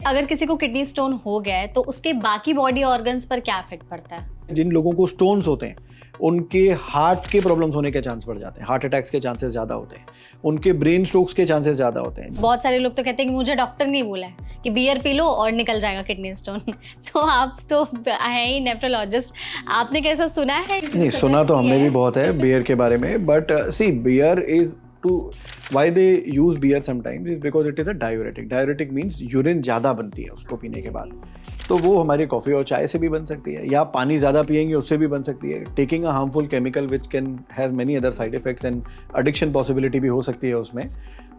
अगर किसी को किडनी स्टोन हो गया है तो उसके बाकी बॉडी ऑर्गन्स पर क्या इफेक्ट पड़ता है? जिन लोगों को स्टोन्स होते हैं उनके हार्ट के प्रॉब्लम्स होने के चांस बढ़ जाते हैं, हार्ट अटैक्स के चांसेस ज़्यादा होते हैं, उनके ब्रेन स्ट्रोक्स के चांसेस ज़्यादा होते हैं। बहुत सारे लोग तो कहते हैं कि मुझे डॉक्टर नहीं बोला है कि बियर पी लो और निकल जाएगा किडनी स्टोन। तो आप तो है ही नेफ्रोलॉजिस्ट, आपने कैसा सुना है? नहीं, सुना तो हमने भी बहुत है बियर के बारे में, but see beer is to why they use beer sometimes is because it is a diuretic. Diuretic means urine ज़्यादा बनती है उसको पीने के बाद, तो वो हमारी कॉफ़ी और चाय से भी बन सकती है, या पानी ज़्यादा पिएंगे उससे भी बन सकती है। Taking a harmful chemical which can has many other side effects and addiction possibility भी हो सकती है उसमें,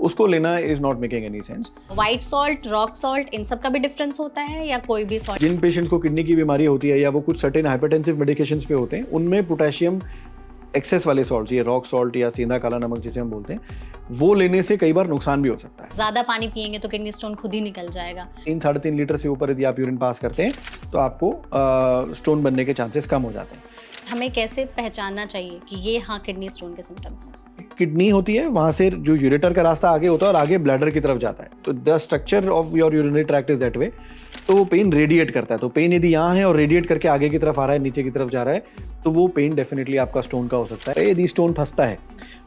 उसको लेना is not making any sense. White salt, rock salt, इन सब का भी डिफरेंस होता है या कोई भी सॉल्ट? जिन पेशेंट्स को किडनी की बीमारी होती है या वो कुछ सर्टेन हाइपरटेंसिव मेडिकेशंस पे होते हैं, उनमें पोटेशियम एक्सेस वाले सॉल्ट, ये रॉक सॉल्ट या सेंधा काला नमक जिसे हम बोलते हैं, वो लेने से कई बार नुकसान भी हो सकता है। ज्यादा पानी पिएंगे तो किडनी स्टोन खुद ही निकल जाएगा। 3-3.5 लीटर से ऊपर यदि आप यूरिन पास करते हैं तो आपको स्टोन बनने के चांसेस कम हो जाते हैं। हमें कैसे पहचानना चाहिए कि ये हाँ किडनी स्टोन के सिम्टम्स हैं? किडनी होती है, वहाँ से जो यूरेटर का रास्ता आगे होता है और आगे ब्लैडर की तरफ जाता है, तो the structure of your urinary tract is that way. तो वो पेन रेडिएट करता है, तो पेन यदि यहाँ है और रेडिएट करके आगे की तरफ आ रहा है, नीचे की तरफ जा रहा है, तो वो पेन डेफिनेटली आपका स्टोन का हो सकता है। यदि स्टोन फंसता है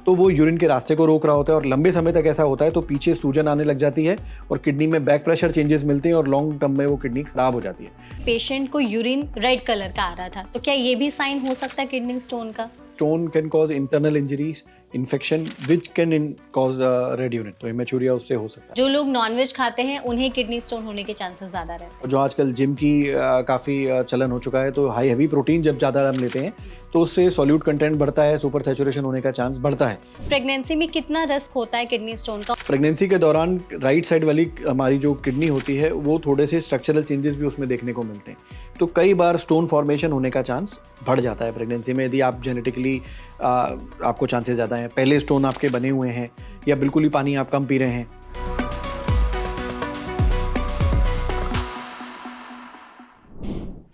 तो वो यूरिन के रास्ते को रोक रहा होता है और लंबे समय तक ऐसा होता है तो पीछे सूजन आने लग जाती है और किडनी में बैक प्रेशर चेंजेस मिलते हैं और लॉन्ग टर्म में वो किडनी खराब हो जाती है। पेशेंट को यूरिन रेड कलर का आ रहा था, तो क्या ये भी साइन हो सकता है किडनी स्टोन का? Stone can cause internal injuries, infection which can cause red urine, तो इमेचुरिया उससे हो सकता है। जो लोग नॉनवेज खाते हैं उन्हें किडनी स्टोन होने के चांसेस ज्यादा रहते हैं। जो आजकल जिम की काफ़ी चलन हो चुका है, तो हाई हेवी प्रोटीन जब ज़्यादा हम लेते हैं तो उससे सॉल्यूट कंटेंट बढ़ता है, सुपर सैचुरेशन होने का चांस बढ़ता है। प्रेगनेंसी में कितना रिस्क होता है किडनी स्टोन का? प्रेगनेंसी के दौरान राइट साइड वाली हमारी जो किडनी होती है वो थोड़े से स्ट्रक्चरल चेंजेस भी उसमें देखने को मिलते हैं, तो कई बार स्टोन फॉर्मेशन होने का चांस बढ़ जाता है प्रेगनेंसी में, यदि आप जेनेटिकली आपको चांसेस ज़्यादा हैं, पहले स्टोन आपके बने हुए हैं या बिल्कुल ही पानी आप कम पी रहे हैं।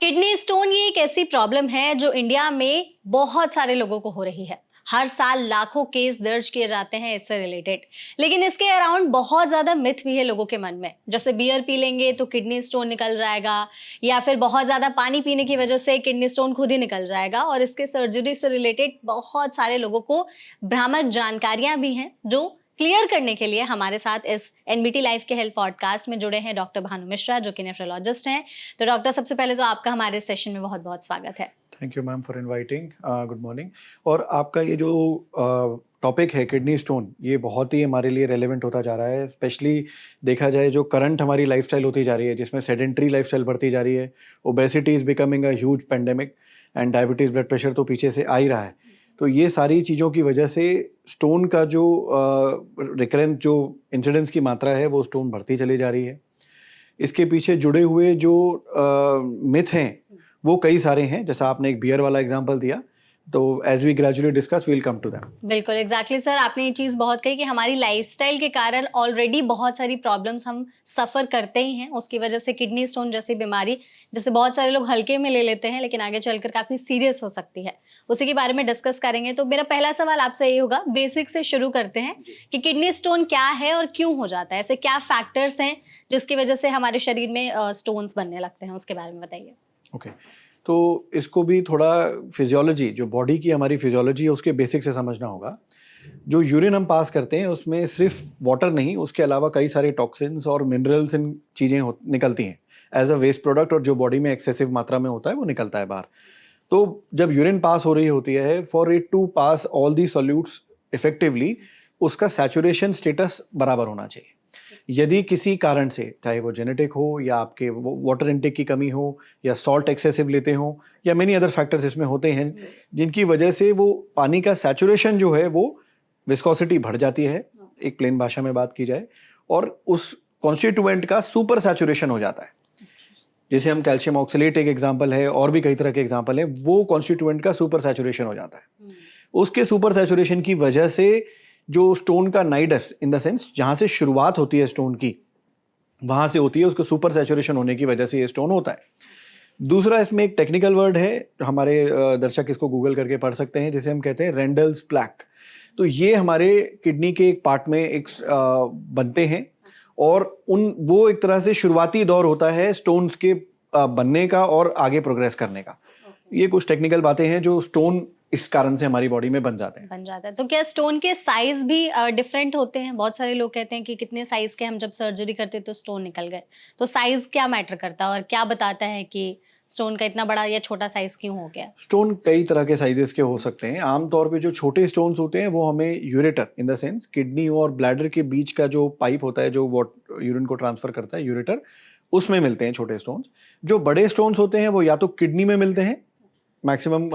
किडनी स्टोन ये एक ऐसी प्रॉब्लम है जो इंडिया में बहुत सारे लोगों को हो रही है। हर साल लाखों केस दर्ज किए जाते हैं इससे रिलेटेड, लेकिन इसके अराउंड बहुत ज्यादा मिथ भी है लोगों के मन में, जैसे बियर पी लेंगे तो किडनी स्टोन निकल जाएगा, या फिर बहुत ज्यादा पानी पीने की वजह से किडनी स्टोन खुद ही निकल जाएगा। और इसके सर्जरी से रिलेटेड बहुत सारे लोगों को भ्रामक जानकारियां भी हैं, जो क्लियर करने के लिए हमारे साथ इस एनबीटी लाइफ के हेल्थ पॉडकास्ट में जुड़े हैं डॉक्टर भानु मिश्रा, जो कि नेफ्रोलॉजिस्ट हैं। तो डॉक्टर, सबसे पहले तो आपका हमारे सेशन में बहुत बहुत स्वागत है। Thank you ma'am for inviting, good morning. और आपका ये जो टॉपिक है किडनी स्टोन, ये बहुत ही हमारे लिए रेलेवेंट होता जा रहा है, स्पेशली देखा जाए जो करंट हमारी लाइफस्टाइल होती जा रही है, जिसमें सेडेंट्री लाइफस्टाइल बढ़ती जा रही है, obesity is becoming a huge pandemic and diabetes, blood pressure तो पीछे से आ ही रहा है। तो ये सारी चीज़ों की वजह से स्टोन का जो रिकरेंट जो इंसिडेंस की मात्रा है वो स्टोन बढ़ती चली जा रही है। इसके पीछे जुड़े हुए जो मिथ हैं वो कई सारे हैं, जैसा आपने एक बियर वाला एग्जांपल दिया, तो as we gradually discuss will come to that. बिल्कुल एग्जैक्टली सर, आपने ये चीज़ बहुत कही कि हमारी लाइफस्टाइल के कारण ऑलरेडी बहुत सारी प्रॉब्लम्स हम सफ़र करते ही हैं, उसकी वजह से किडनी स्टोन जैसी बीमारी, जैसे बहुत सारे लोग हल्के में ले लेते हैं लेकिन आगे चलकर काफ़ी सीरियस हो सकती है, उसी के बारे में डिस्कस करेंगे। तो मेरा पहला सवाल आपसे ये होगा, बेसिक से शुरू करते हैं कि किडनी स्टोन क्या है और क्यों हो जाता है, ऐसे क्या फैक्टर्स हैं जिसकी वजह से हमारे शरीर में स्टोन्स बनने लगते हैं, उसके बारे में बताइए। ओके, तो इसको भी थोड़ा फिजियोलॉजी, जो बॉडी की हमारी फिजियोलॉजी है उसके बेसिक से समझना होगा। जो यूरिन हम पास करते हैं उसमें सिर्फ वाटर नहीं, उसके अलावा कई सारे टॉक्सिन्स और मिनरल्स इन चीज़ें निकलती हैं एज अ वेस्ट प्रोडक्ट, और जो बॉडी में एक्सेसिव मात्रा में होता है वो निकलता है बाहर। तो जब यूरिन पास हो रही होती है, for it to pass all the solutes effectively, उसका सैचुरेशन स्टेटस बराबर होना चाहिए। यदि किसी कारण से, चाहे वो जेनेटिक हो या आपके वाटर इनटेक की कमी हो या सॉल्ट एक्सेसिव लेते हो या मेनी अदर फैक्टर्स इसमें होते हैं, जिनकी वजह से वो पानी का सैचुरेशन जो है वो विस्कोसिटी बढ़ जाती है, एक प्लेन भाषा में बात की जाए, और उस कॉन्स्टिट्यूएंट का सुपर सैचुरेशन हो जाता है। जैसे हम कैल्शियम ऑक्सलेट एक एग्जाम्पल है, और भी कई तरह के एग्जाम्पल है, वो कॉन्स्टिट्यूएंट का सुपर सैचुरेशन हो जाता है। उसके सुपर सैचुरेशन की वजह से जो स्टोन का नाइडस, इन द सेंस जहाँ से शुरुआत होती है स्टोन की, वहाँ से होती है, उसको सुपर सैचुरेशन होने की वजह से ये स्टोन होता है। दूसरा, इसमें एक टेक्निकल वर्ड है, हमारे दर्शक इसको गूगल करके पढ़ सकते हैं, जिसे हम कहते हैं रेंडल्स प्लैक। तो ये हमारे किडनी के एक पार्ट में एक बनते हैं और वो एक तरह से शुरुआती दौर होता है स्टोन्स के बनने का और आगे प्रोग्रेस करने का। ये कुछ टेक्निकल बातें हैं जो स्टोन इस कारण से हमारी बॉडी में बन जाते हैं। बन जाता है। तो क्या स्टोन के साइज भी डिफरेंट होते हैं? बहुत सारे लोग कहते हैं कि कितने साइज के हम जब सर्जरी करते तो स्टोन निकल गए, तो साइज क्या मैटर करता है और क्या बताता है कि स्टोन का इतना बड़ा या छोटा साइज क्यों हो गया? स्टोन कई तरह के साइजेस के हो सकते हैं। आमतौर पे जो छोटे स्टोन्स होते हैं वो हमें ureter, in the sense kidney और ब्लैडर के बीच का जो पाइप होता है जो यूरिन को ट्रांसफर करता है, यूरेटर, उसमें मिलते हैं छोटे स्टोन्स। जो बड़े स्टोन्स होते हैं वो या तो किडनी में मिलते हैं मैक्सिमम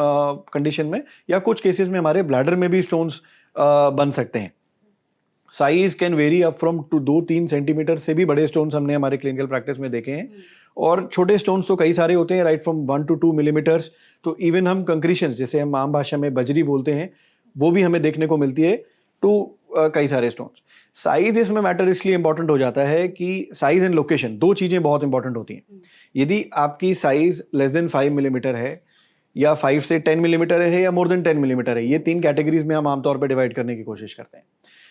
कंडीशन में, या कुछ केसेस में हमारे ब्लैडर में भी स्टोन्स बन सकते हैं। Size can vary up from to 2-3 centimetre से भी बड़े स्टोन्स हमने हमारे क्लिनिकल प्रैक्टिस में देखे हैं। और छोटे स्टोन्स तो कई सारे होते हैं, राइट फ्रॉम 1 to 2 मिलीमीटर्स। तो इवन हम कंक्रीशंस, जैसे हम आम भाषा में बजरी बोलते हैं, वो भी हमें देखने को मिलती है टू कई सारे स्टोन्स। साइज इसमें मैटर इसलिए इंपॉर्टेंट हो जाता है कि साइज एंड लोकेशन, दो चीजें बहुत इंपॉर्टेंट होती हैं। यदि आपकी साइज लेस देन 5 मिलीमीटर है, या 5 से 10 मिलीमीटर है, या मोर देन 10 मिलीमीटर है, ये 3 कैटेगरीज में हम आमतौर पर डिवाइड करने की कोशिश करते हैं।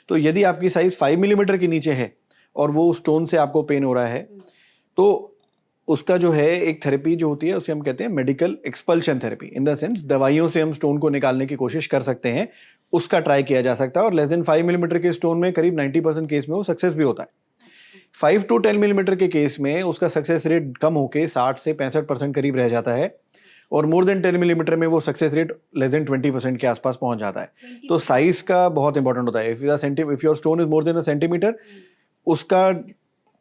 तो यदि आपकी साइज 5 मिलीमीटर के नीचे है और वो स्टोन से आपको पेन हो रहा है, तो उसका जो है एक थेरेपी जो होती है उसे हम कहते हैं medical expulsion therapy. In the sense दवाइयों से हम स्टोन को निकालने की कोशिश कर सकते हैं, उसका ट्राई किया जा सकता है। और लेस देन 5 मिलीमीटर के स्टोन में करीब 90% केस में वो सक्सेस भी होता है। 5 to 10 मिलीमीटर के केस में उसका सक्सेस रेट कम होकर 60 से 65% करीब रह जाता है, और मोर देन 10 मिलीमीटर में वो सक्सेस रेट लेस देन 20% के आसपास पहुंच जाता है। तो साइज का बहुत इंपॉर्टेंट होता है। If your stone is more than a centimetre, उसका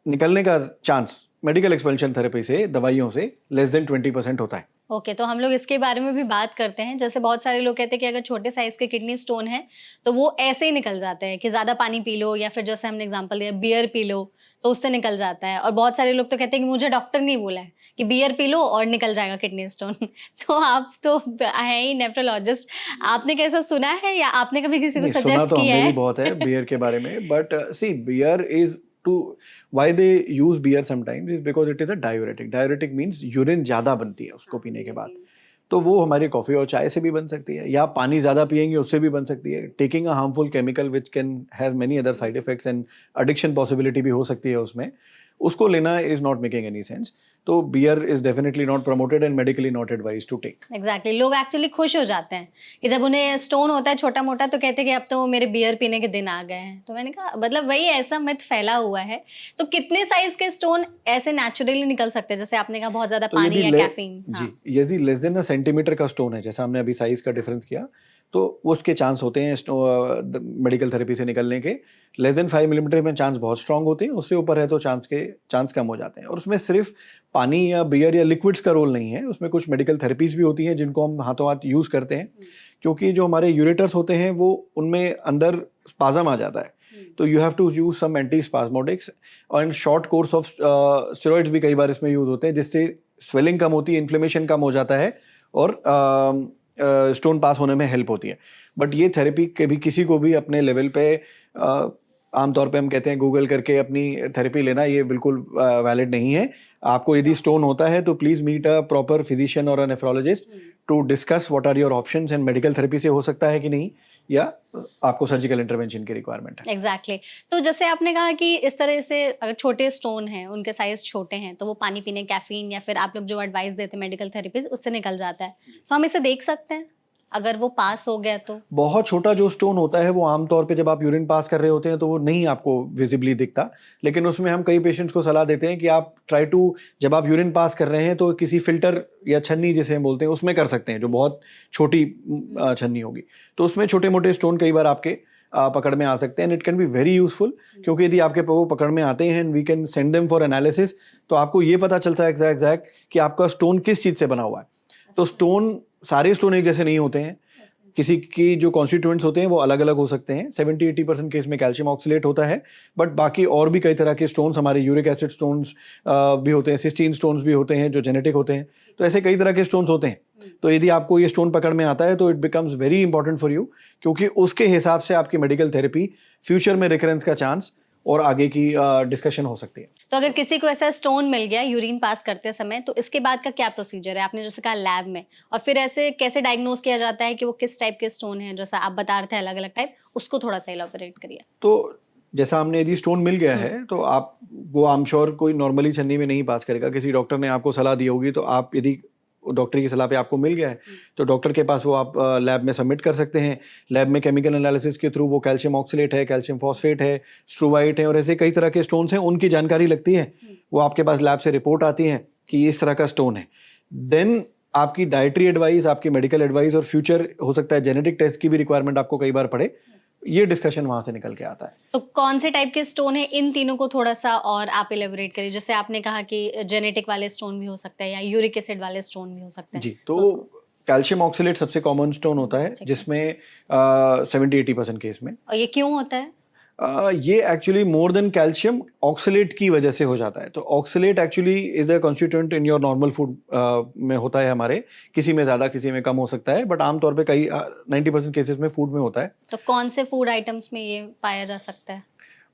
निकलने का चांस मेडिकल एक्सपेंशन थेरेपी से, दवाइयों से, लेस देन 20% होता है। ओके, तो हम लोग इसके बारे में भी बात करते हैं। जैसे बहुत सारे लोग कहते हैं कि अगर छोटे साइज के किडनी स्टोन है तो वो ऐसे ही निकल जाते हैं कि ज्यादा पानी पी लो, या फिर जैसे हमने एग्जांपल दिया बियर पी लो तो उससे निकल जाता है। और बहुत सारे लोग तो कहते हैं कि मुझे डॉक्टर नहीं बोला है कि बियर पी लो और निकल जाएगा किडनी स्टोन। तो आप तो है ही नेफ्रोलॉजिस्ट, आपने कैसा सुना है या आपने कभी किसी को नहीं, सुना सजेस्ट तो किया हमने भी है? बहुत है बियर के बारे में, but see beer is to, why they use beer sometimes is because it is a diuretic. Diuretic means urine ज्यादा बनती है उसको पीने के बाद। तो वो हमारी कॉफी और चाय से भी बन सकती है, या पानी ज्यादा पिएंगे उससे भी बन सकती है। Taking a harmful chemical which can has many other side effects and addiction possibility भी हो सकती है उसमें, उसको लेना is not making any sense. तो beer is definitely not promoted and medically not advise to take. Exactly, लोग actually खुश हो जाते हैं कि जब उन्हें स्टोन होता है छोटा मोटा तो कहते हैं कि अब तो मेरे बियर पीने के दिन आ गए हैं। तो मैंने कहा मतलब वही ऐसा मिथ फैला हुआ है। तो कितने साइज के स्टोन ऐसे नेचुरली निकल सकते हैं? जैसे आपने कहा बहुत ज्यादा तो पानी यदि या कैफीन। जी, यदि लेस देन अ सेंटीमीटर का स्टोन है, जैसा हमने अभी साइज का डिफरेंस किया, तो उसके चांस होते हैं मेडिकल थेरेपी से निकलने के। लेस देन 5 मिलीमीटर में चांस बहुत स्ट्रांग होते हैं, उससे ऊपर है तो चांस कम हो जाते हैं। और उसमें सिर्फ पानी या बियर या लिक्विड्स का रोल नहीं है, उसमें कुछ मेडिकल थेरेपीज भी होती हैं जिनको हम हाथों हाथ यूज करते हैं, क्योंकि जो हमारे यूरेटर्स होते हैं वो उनमें अंदर स्पाज्म आ जाता है। तो you have to use some anti spasmodics, और शॉर्ट कोर्स ऑफ स्टेरॉइड्स भी कई बार इसमें यूज होते हैं, जिससे स्वेलिंग कम होती है, इन्फ्लेमेशन कम हो जाता है, और स्टोन पास होने में हेल्प होती है। बट ये थेरेपी कभी किसी को भी अपने लेवल पे आमतौर पे हम कहते हैं गूगल करके अपनी थेरेपी लेना, ये बिल्कुल वैलिड नहीं है। आपको यदि स्टोन होता है तो please meet a proper physician और a nephrologist to discuss what are your options, and medical therapy से हो सकता है कि नहीं, या आपको सर्जिकल इंटरवेंशन की रिक्वायरमेंट है। एग्जैक्टली तो जैसे आपने कहा कि इस तरह से अगर छोटे स्टोन हैं, उनके साइज छोटे हैं, तो वो पानी पीने, कैफीन या फिर आप लोग जो एडवाइस देते हैं मेडिकल थेरेपीज, उससे निकल जाता है। तो हम इसे देख सकते हैं अगर वो पास हो गया तो? बहुत छोटा जो स्टोन होता है वो आमतौर पे जब आप यूरिन पास कर रहे होते हैं तो वो नहीं आपको विजिबली दिखता, लेकिन उसमें हम कई पेशेंट्स को सलाह देते हैं कि आप ट्राई टू, जब आप यूरिन पास कर रहे हैं तो किसी फिल्टर या छन्नी जिसे हम बोलते हैं उसमें कर सकते हैं, जो बहुत छोटी छन्नी होगी। तो उसमें छोटे मोटे स्टोन कई बार आपके पकड़ में आ सकते हैं, and it can be very useful, क्योंकि यदि आपके वो पकड़ में आते हैं and we can send them for analysis, तो आपको ये पता चलता है एग्जैक्ट कि आपका स्टोन किस चीज से बना हुआ है। तो स्टोन, सारे स्टोन एक जैसे नहीं होते हैं, किसी की जो कॉन्स्टिट्यूएंट्स होते हैं वो अलग अलग हो सकते हैं। 70-80% केस में कैल्शियम ऑक्सलेट होता है, बट बाकी और भी कई तरह के स्टोन्स, हमारे यूरिक एसिड स्टोन्स भी होते हैं, सिस्टीन स्टोन्स भी होते हैं जो जेनेटिक होते हैं। तो ऐसे कई तरह के स्टोन्स होते हैं। तो यदि आपको ये स्टोन पकड़ में आता है तो it becomes very important for you, क्योंकि उसके हिसाब से आपकी मेडिकल थेरेपी, फ्यूचर में रिकरेंस का चांस और आगे की डिस्कशन हो सकती है। तो अगर किसी को ऐसा स्टोन मिल गया यूरिन पास करते समय, तो इसके बाद का क्या प्रोसीजर है? आपने जैसे कहा लैब में, और फिर ऐसे कैसे डायग्नोज किया जाता है कि वो किस टाइप के स्टोन है? जैसा आप बता रहे थे अलग अलग टाइप, उसको थोड़ा सा इलैबोरेट करिए। तो जैसा हमने यदि स्टोन मिल गया है तो आप वो आई एम श्योर कोई नॉर्मली छन्नी में नहीं पास करेगा, किसी डॉक्टर ने आपको सलाह दी होगी, तो आप यदि डॉक्टर की सलाह पे आपको मिल गया है तो डॉक्टर के पास वो आप लैब में सबमिट कर सकते हैं। लैब में केमिकल एनालिसिस के थ्रू वो कैल्शियम ऑक्सलेट है, कैल्शियम फॉस्फेट है, स्ट्रूवाइट है और ऐसे कई तरह के स्टोन्स हैं, उनकी जानकारी लगती है। वो आपके पास लैब से रिपोर्ट आती है कि ये इस तरह का स्टोन है। देन आपकी डाइटरी एडवाइस, आपकी मेडिकल एडवाइस और फ्यूचर हो सकता है जेनेटिक टेस्ट की भी रिक्वायरमेंट आपको कई बार पड़े, ये डिस्कशन वहां से निकल के आता है। तो कौन से टाइप के स्टोन है, इन तीनों को थोड़ा सा और आप इलेबोरेट करिए। जैसे आपने कहा कि जेनेटिक वाले स्टोन भी हो सकते हैं या यूरिक एसिड वाले स्टोन भी हो सकते हैं। जी, तो कैल्शियम ऑक्सलेट सबसे कॉमन स्टोन होता है जिसमें 70-80% केस में। और ये क्यों होता है? ये actually more than calcium oxalate की वजह से हो जाता है। तो oxalate actually is a constituent in your normal food में होता है हमारे, किसी में ज़्यादा किसी में कम हो सकता है, बट आमतौर पे कई 90% केसेस में फूड में होता है। तो कौन से फूड आइटम्स में ये पाया जा सकता है?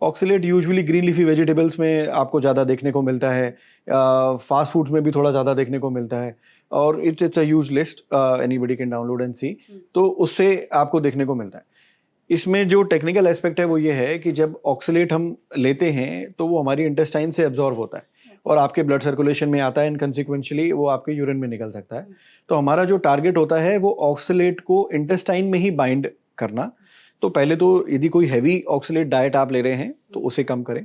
Oxalate usually green leafy vegetables में आपको ज़्यादा देखने को मिलता है, फास्ट फूड्स में भी थोड़ा ज़्यादा देखने को मिलता है, और it's a huge list, anybody can download and see. तो उससे आपको देखने को मिलता है। इसमें जो टेक्निकल एस्पेक्ट है वो ये है कि जब ऑक्सलेट हम लेते हैं तो वो हमारी इंटेस्टाइन से एब्जॉर्ब होता है और आपके ब्लड सर्कुलेशन में आता है, एंड कंसिक्वेंशली वो आपके यूरिन में निकल सकता है। तो हमारा जो टारगेट होता है वो ऑक्सलेट को इंटेस्टाइन में ही बाइंड करना। तो पहले तो यदि कोई हैवी ऑक्सलेट डाइट आप ले रहे हैं तो उसे कम करें,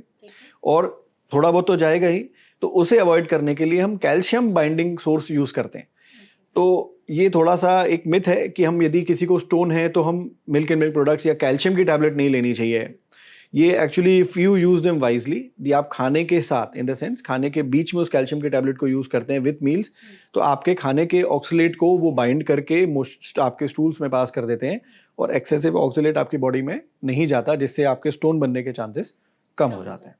और थोड़ा बहुत तो जाएगा ही, तो उसे अवॉइड करने के लिए हम कैल्शियम बाइंडिंग सोर्स यूज करते हैं। तो ये थोड़ा सा एक मिथ है कि हम यदि किसी को स्टोन है तो हम मिल्क एंड मिल्क प्रोडक्ट्स या कैल्शियम की टैबलेट नहीं लेनी चाहिए। ये actually if you use them wisely, यदि आप खाने के साथ, इन द सेंस खाने के बीच में उस कैल्शियम की टैबलेट को यूज करते हैं विद मील्स, तो आपके खाने के ऑक्सलेट को वो बाइंड करके आपके स्टूल्स में पास कर देते हैं और एक्सेसिव ऑक्सलेट आपकी बॉडी में नहीं जाता, जिससे आपके स्टोन बनने के चांसेस कम हो जाते हैं।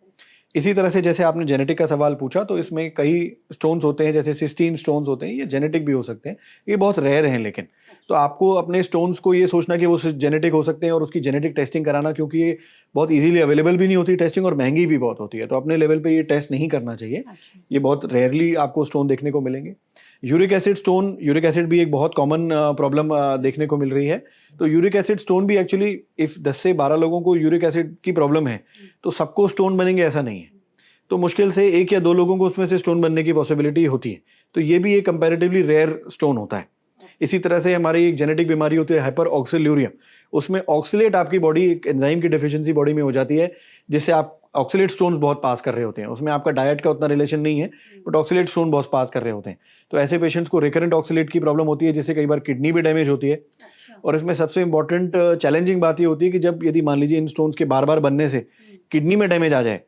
इसी तरह से जैसे आपने जेनेटिक का सवाल पूछा, तो इसमें कई स्टोन्स होते हैं, जैसे सिस्टीन स्टोन्स होते हैं, ये जेनेटिक भी हो सकते हैं, ये बहुत रेयर हैं। लेकिन तो आपको अपने स्टोन्स को ये सोचना कि वो जेनेटिक हो सकते हैं और उसकी जेनेटिक टेस्टिंग कराना, क्योंकि ये बहुत इजीली अवेलेबल भी नहीं होती टेस्टिंग, और महंगी भी बहुत होती है, तो अपने लेवल पे ये टेस्ट नहीं करना चाहिए। ये बहुत रेयरली आपको स्टोन देखने को मिलेंगे। Uric acid stone, uric acid भी एक बहुत कॉमन प्रॉब्लम देखने को मिल रही है। तो यूरिक एसिड स्टोन भी एक्चुअली इफ 10 से 12 लोगों को यूरिक एसिड की प्रॉब्लम है तो सबको स्टोन बनेंगे ऐसा नहीं है। तो मुश्किल से 1 या 2 लोगों को उसमें से स्टोन बनने की पॉसिबिलिटी होती है। तो ये भी एक कंपैरेटिवली रेयर स्टोन होता है। इसी तरह से हमारी एक जेनेटिक बीमारी होती है हाइपर ऑक्सिल्यूरिया, उसमें ऑक्सलेट आपकी बॉडी, एक एंजाइम की डेफिशिएंसी बॉडी में हो जाती है, जिससे आप ऑक्सलेट स्टोन्स बहुत पास कर रहे होते हैं। उसमें आपका डाइट का उतना रिलेशन नहीं है, बट ऑक्सलेट स्टोन बहुत पास कर रहे होते हैं। तो ऐसे पेशेंट्स को रिकरेंट ऑक्सलेट की प्रॉब्लम होती है, जिससे कई बार किडनी भी डैमेज होती है। और इसमें सबसे इंपॉर्टेंट चैलेंजिंग बात ये होती है कि जब यदि मान लीजिए इन स्टोन्स के बार बार बनने से किडनी में डैमेज आ जाए,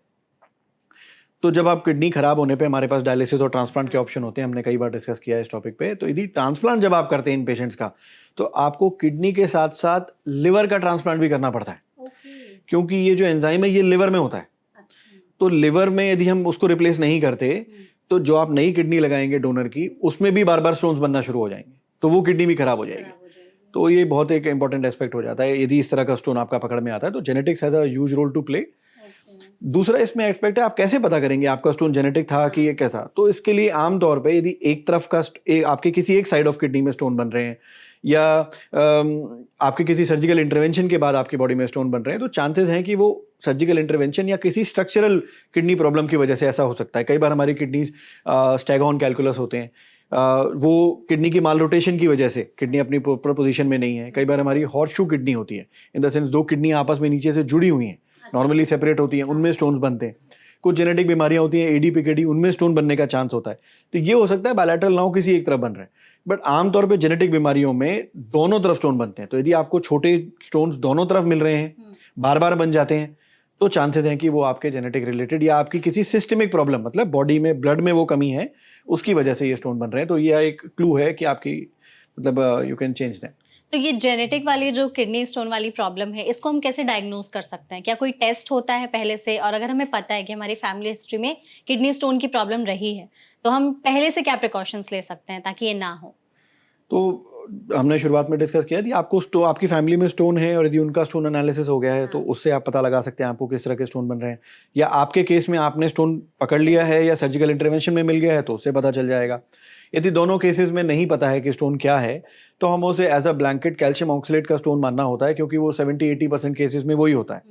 तो जब आप किडनी खराब होने पे हमारे पास डायलिसिस और ट्रांसप्लांट के ऑप्शन होते हैं, हमने कई बार डिस्कस किया है इस टॉपिक पे। तो यदि ट्रांसप्लांट जब आप करते हैं इन पेशेंट्स का, तो आपको किडनी के साथ साथ लिवर का ट्रांसप्लांट भी करना पड़ता है, क्योंकि ये जो एंजाइम है ये लिवर में होता है। तो लिवर में यदि हम उसको रिप्लेस नहीं करते, तो जो आप नई किडनी लगाएंगे डोनर की, उसमें भी बार बार स्टोन्स बनना शुरू हो जाएंगे, तो वो किडनी भी खराब हो जाएगी। तो ये बहुत एक इंपॉर्टेंट एस्पेक्ट हो जाता है यदि इस तरह का स्टोन आपका पकड़ में आता है। तो genetics has a huge role to play. दूसरा इसमें एस्पेक्ट है, आप कैसे पता करेंगे आपका स्टोन जेनेटिक था कि ये क्या था। तो इसके लिए आमतौर पे यदि एक तरफ का आपके किसी एक साइड ऑफ किडनी में स्टोन बन रहे हैं, या आपके किसी सर्जिकल इंटरवेंशन के बाद आपकी बॉडी में स्टोन बन रहे हैं, तो चांसेस हैं कि वो सर्जिकल इंटरवेंशन या किसी स्ट्रक्चरल किडनी प्रॉब्लम की वजह से ऐसा हो सकता है। कई बार हमारी किडनीज स्टैगॉन कैलकुलस होते हैं, वो किडनी की माल रोटेशन की वजह से किडनी अपनी प्रॉपर पोजीशन में नहीं है। कई बार हमारी हॉर्सशू किडनी होती है, इन द सेंस 2 किडनी आपस में नीचे से जुड़ी हुई हैं, नॉर्मली सेपरेट होती हैं, उनमें स्टोन्स बनते हैं। कुछ जेनेटिक बीमारियां होती हैं एडी पीकेडी, उनमें स्टोन बनने का चांस होता है। तो ये हो सकता है बायलैटरल ना हो, किसी एक तरफ बन रहे हैं, बट आमतौर पे जेनेटिक बीमारियों में दोनों तरफ स्टोन बनते हैं। तो यदि आपको छोटे स्टोन्स दोनों तरफ मिल रहे हैं, बार बार बन जाते हैं, तो चांसेस हैं कि वो आपके जेनेटिक रिलेटेड या आपकी किसी सिस्टमिक प्रॉब्लम, मतलब बॉडी में ब्लड में वो कमी है, उसकी वजह से ये स्टोन बन रहे हैं। तो ये एक क्लू है कि आपकी, मतलब यू कैन चेंज दैट। तो ये जेनेटिक वाली जो किडनी स्टोन वाली प्रॉब्लम है, इसको हम कैसे डायग्नोज कर सकते हैं? क्या कोई टेस्ट होता है पहले से? और अगर हमें पता है कि हमारी फैमिली हिस्ट्री में किडनी स्टोन की प्रॉब्लम रही है, तो हम पहले से क्या प्रिकॉशंस ले सकते हैं ताकि ये ना हो? तो हमने शुरुआत में डिस्कस किया कि आपको आपकी फैमिली में स्टोन है और यदि उनका स्टोन एनालिसिस हो गया है, तो उससे आप पता लगा सकते हैं आपको किस तरह के स्टोन बन रहे हैं। या आपके केस में आपने स्टोन पकड़ लिया है या सर्जिकल इंटरवेंशन में मिल गया है, तो उससे पता चल जाएगा। यदि दोनों केसेस में नहीं पता है कि स्टोन क्या है, तो हम उसे as a blanket calcium oxalate का स्टोन मानना होता है, क्योंकि वो 70-80% केसेस में वही होता है।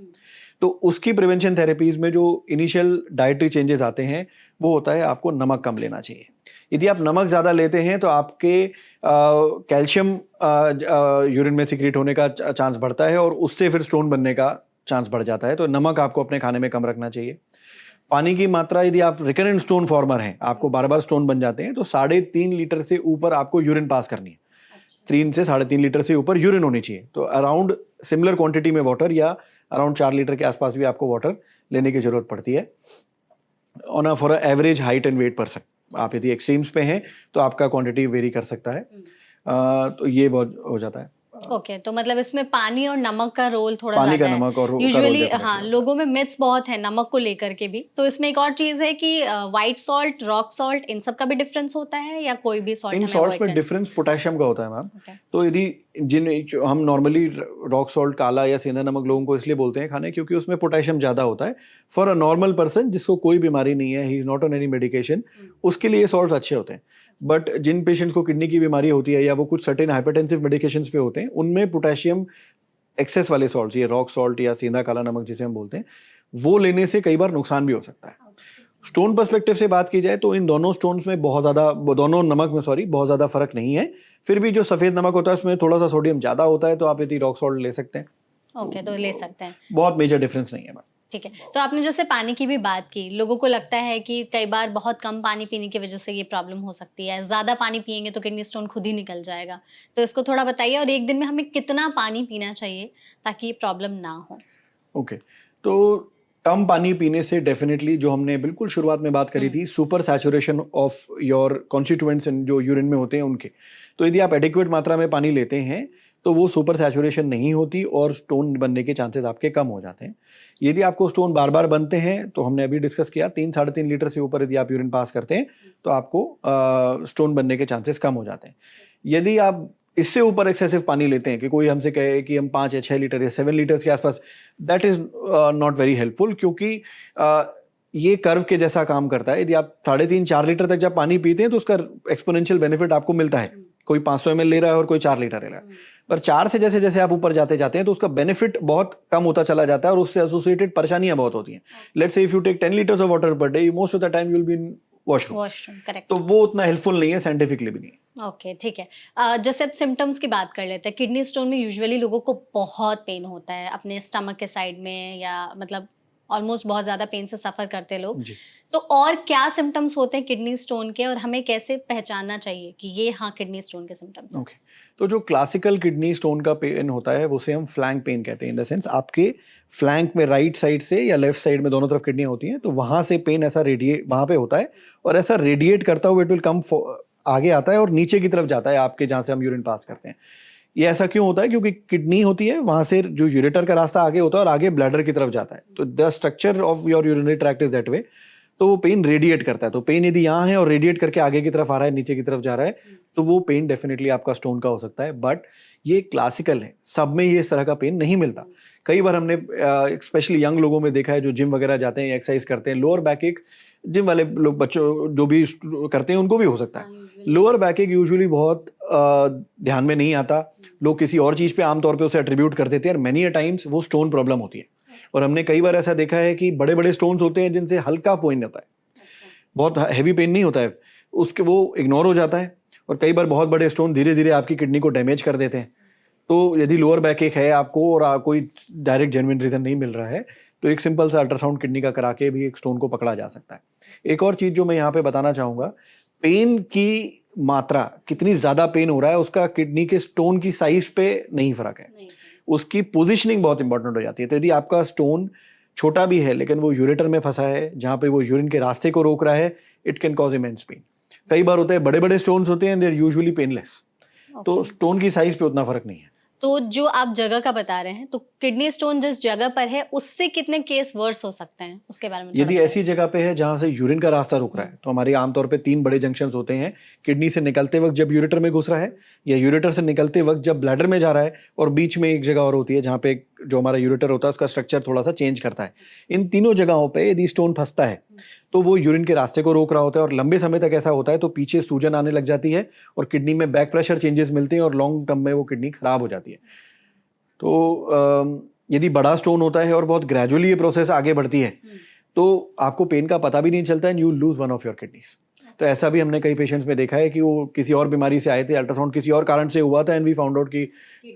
तो उसकी प्रिवेंशन थेरेपीज में जो इनिशियल डाइटरी चेंजेस आते हैं वो होता है आपको नमक कम लेना चाहिए। यदि आप नमक ज़्यादा लेते हैं तो आपके कैल्शियम यूरिन में सिक्रीट होने का चांस बढ़ता है और उससे फिर स्टोन बनने का चांस बढ़ जाता है। तो नमक आपको अपने खाने में कम रखना चाहिए। पानी की मात्रा, यदि आप रिकरेंट स्टोन फॉर्मर हैं, आपको बार बार स्टोन बन जाते हैं, तो 3.5 लीटर से ऊपर आपको यूरिन पास करनी है। 3 से 3.5 लीटर से ऊपर यूरिन होनी चाहिए। तो अराउंड सिमिलर क्वांटिटी में वाटर या अराउंड 4 लीटर के आसपास भी आपको वाटर लेने की जरूरत पड़ती है on for average height and weight person. आप यदि एक्सट्रीम्स पे हैं तो आपका क्वांटिटी वेरी कर सकता है। तो ये बहुत हो जाता है। ओके तो मतलब इसमें पानी और नमक का रोल थोड़ा पानी ज्यादा का है नमक और का रोल यूजुअली। definitely हाँ, होता है। लोगों में मिथ्स बहुत है नमक को लेकर के भी। तो इसमें एक और चीज है कि व्हाइट सॉल्ट, रॉक सॉल्ट, इन सब का भी डिफरेंस होता है या कोई भी सॉल्ट इन हमें सॉल्ट्स अवॉइड में करना डिफरेंस पोटेशियम का होता है मैम। है? तो यदि हम नॉर्मली रॉक सॉल्ट, काला या सेंधा नमक लोगों को इसलिए बोलते हैं खाने क्योंकि उसमें पोटेशियम ज़्यादा होता है। फॉर अ नॉर्मल पर्सन जिसको कोई बीमारी नहीं है, he is not on any medication, उसके लिए सॉल्ट अच्छे होते हैं। बट जिन पेशेंट्स को किडनी की बीमारी होती है या वो कुछ सर्टेन हाइपरटेंसिव मेडिकेशंस पे होते हैं, उनमें पोटेशियम एक्सेस वाले सॉल्ट, ये रॉक सॉल्ट या सेंधा काला नमक जिसे हम बोलते हैं, वो लेने से कई बार नुकसान भी हो सकता है। स्टोन पर्सपेक्टिव से बात की जाए तो इन दोनों स्टोन्स में बहुत ज़्यादा, दोनों नमक में बहुत ज़्यादा फर्क नहीं है। फिर भी जो सफ़ेद नमक होता है उसमें थोड़ा सा सोडियम ज़्यादा होता है, तो आप यदि रॉक सॉल्ट ले सकते हैं। ओके तो ले सकते हैं। बहुत मेजर डिफरेंस नहीं है मैम। ठीक है, तो आपने जैसे पानी की भी बात की, लोगों को लगता है कि कई बार बहुत कम पानी पीने की वजह से ये प्रॉब्लम हो सकती है, ज़्यादा पानी पिएंगे तो किडनी स्टोन खुद ही निकल जाएगा। तो इसको थोड़ा बताइए, और एक दिन में हमें कितना पानी पीना चाहिए ताकि ये प्रॉब्लम ना हो? ओके, तो कम पानी पीने से डेफिनेटली, जो हमने बिल्कुल शुरुआत में बात करी थी, super saturation of your constituents जो यूरिन में होते हैं उनके, तो यदि आप एडिक्वेट मात्रा में पानी लेते हैं तो वो सुपर सैचुरेशन नहीं होती और स्टोन बनने के चांसेस आपके कम हो जाते हैं। यदि आपको स्टोन बार बार बनते हैं तो हमने अभी डिस्कस किया 3-3.5 लीटर से ऊपर यदि आप यूरिन पास करते हैं तो आपको स्टोन बनने के चांसेस कम हो जाते हैं। यदि आप इससे ऊपर एक्सेसिव पानी लेते हैं, कि कोई हमसे कहे कि हम 5 या 6 लीटर या 7 लीटर्स के आसपास, that is not very helpful, क्योंकि ये कर्व के जैसा काम करता है। यदि आप 3.5-4 लीटर तक जब पानी पीते हैं तो उसका एक्सपोनेंशियल बेनिफिट आपको मिलता है। कोई 500 ml ले रहा है और कोई 4 लीटर ले रहा है, पर 4 से जैसे जैसे आप ऊपर जाते जाते हैं तो उसका बेनिफिट बहुत कम होता चला जाता है और उससे एसोसिएटेड परेशानियां बहुत होती हैं। Let's say if you take 10 litres of water per day, most of the time you will be in washroom. Washroom, correct. तो वो उतना हेल्पफुल नहीं है, साइंटिफिकली भी नहीं है। ओके, ठीक है। जैसे अब सिम्टम्स की बात कर लेते हैं। किडनी स्टोन में यूजुअली लोगों को बहुत पेन होता है अपने स्टमक के साइड में, या मतलब ऑलमोस्ट बहुत ज़्यादा पेन से सफ़र करते हैं लोग। जी। तो और क्या सिम्टम्स होते हैं किडनी स्टोन के, और हमें कैसे पहचानना चाहिए कि ये हाँ किडनी स्टोन के सिम्टम्स? ओके, तो जो क्लासिकल किडनी स्टोन का पेन होता है उसे हम फ्लैंक पेन कहते हैं। इन द सेंस आपके फ्लैंक में राइट साइड से या लेफ्ट साइड में, दोनों तरफ किडनियां होती हैं, तो वहां से पेन ऐसा रेडिएट वहां पे होता है और ऐसा रेडिएट करता हुआ इट विल कम आगे आता है और नीचे की तरफ जाता है आपके, जहाँ से हम यूरिन पास करते हैं। ये ऐसा क्यों होता है? क्योंकि किडनी होती है, वहां से जो यूरेटर का रास्ता आगे होता है और आगे ब्लैडर की तरफ जाता है। तो the structure of your urinary tract is that way. तो वो पेन रेडिएट करता है। तो पेन यदि यहाँ है और रेडिएट करके आगे की तरफ आ रहा है, नीचे की तरफ जा रहा है, तो वो पेन डेफिनेटली आपका स्टोन का हो सकता है। बट ये क्लासिकल है, सब में ये इस तरह का पेन नहीं मिलता। कई बार हमने स्पेशली यंग लोगों में देखा है जो जिम वगैरह जाते हैं, एक्सरसाइज करते हैं, लोअर बैक एक, जिम वाले लोग, बच्चों जो भी करते हैं उनको भी हो सकता है। लोअर बैक एक यूजुअली बहुत ध्यान में नहीं आता, लोग किसी और चीज़ पे आमतौर पे उसे एट्रीब्यूट कर देते हैं और मेनी अ टाइम्स वो स्टोन प्रॉब्लम होती है। और हमने कई बार ऐसा देखा है कि बड़े बड़े स्टोन्स होते हैं जिनसे हल्का पेन होता है, बहुत हैवी पेन नहीं होता है, उसके वो इग्नोर हो जाता है। और कई बार बहुत बड़े स्टोन धीरे धीरे आपकी किडनी को डैमेज कर देते हैं। तो यदि लोअर बैक एक है आपको और कोई डायरेक्ट जेन्युइन रीजन नहीं मिल रहा है, तो एक सिंपल सा अल्ट्रासाउंड किडनी का करा के भी एक स्टोन को पकड़ा जा सकता है। एक और चीज़ जो मैं यहाँ पे बताना चाहूँगा, पेन की मात्रा, कितनी ज़्यादा पेन हो रहा है, उसका किडनी के स्टोन की साइज पे नहीं फर्क है, उसकी पोजिशनिंग बहुत इंपॉर्टेंट हो जाती है। तो यदि आपका स्टोन छोटा भी है लेकिन वो यूरेटर में फंसा है जहाँ पे वो यूरिन के रास्ते को रोक रहा है, it can cause immense pain. कई बार होता है बड़े बड़े स्टोन्स होते हैं, दे आर यूजुअली पेनलेस। तो स्टोन की साइज पे उतना फर्क नहीं है। तो जो आप जगह का बता रहे हैं, तो किडनी स्टोन जिस जगह पर है उससे कितने केस वर्स हो सकते हैं, उसके बारे में थोड़ा यदि बताइए। ऐसी जगह पे है जहां से यूरिन का रास्ता रुक रहा है, तो हमारे आमतौर पे 3 बड़े जंक्शंस होते हैं। किडनी से निकलते वक्त जब यूरेटर में घुस रहा है, या यूरेटर से निकलते वक्त जब ब्लैडर में जा रहा है, और बीच में एक जगह और होती है जहाँ पे जो हमारा यूरेटर होता है उसका स्ट्रक्चर थोड़ा सा चेंज करता है। इन तीनों जगहों पे यदि स्टोन फंसता है तो वो यूरिन के रास्ते को रोक रहा होता है, और लंबे समय तक ऐसा होता है तो पीछे सूजन आने लग जाती है और किडनी में बैक प्रेशर चेंजेस मिलते हैं और लॉन्ग टर्म में वो किडनी खराब हो जाती है। तो यदि बड़ा स्टोन होता है और बहुत ग्रेजुअली ये प्रोसेस आगे बढ़ती है तो आपको पेन का पता भी नहीं चलता and you lose one of your kidneys. तो ऐसा भी हमने कई पेशेंट्स में देखा है कि वो किसी और बीमारी से आए थे, अल्ट्रासाउंड किसी और कारण से हुआ था एंड वी फाउंड आउट कि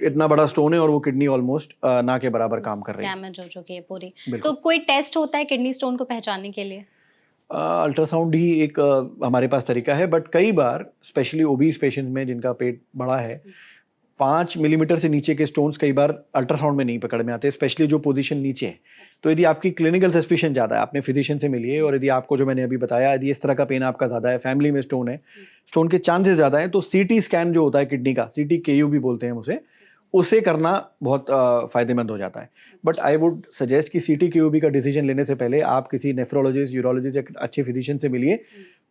इतना बड़ा स्टोन है और वो किडनी ऑलमोस्ट ना के बराबर काम कर रही है, डैमेज हो चुकी है पूरी। तो बिल्कुल। कोई टेस्ट होता है किडनी स्टोन को पहचानने के लिए? अल्ट्रासाउंड ही एक हमारे पास तरीका है, बट कई बार स्पेशली ओबीज पेशेंट्स में जिनका पेट बड़ा है 5 मिलीमीटर से नीचे के स्टोन्स कई बार अल्ट्रासाउंड में नहीं पकड़ में आते, स्पेशली जो पोजीशन नीचे है। तो यदि आपकी क्लिनिकल सस्पिशन ज़्यादा है, आपने फिजिशियन से मिलिए और यदि आपको जो मैंने अभी बताया यदि इस तरह का पेन आपका ज़्यादा है, फैमिली में स्टोन है, स्टोन के चांसेस ज़्यादा हैं, तो सीटी स्कैन जो होता है किडनी का, सीटी केयू भी बोलते हैं उसे करना बहुत फ़ायदेमंद हो जाता है। बट आई वुड सजेस्ट कि सीटी केयूबी का डिसीजन लेने से पहले आप किसी नेफ्रोलॉजिस्ट, यूरोलॉजिस्ट या अच्छे फिजिशियन से मिलिए,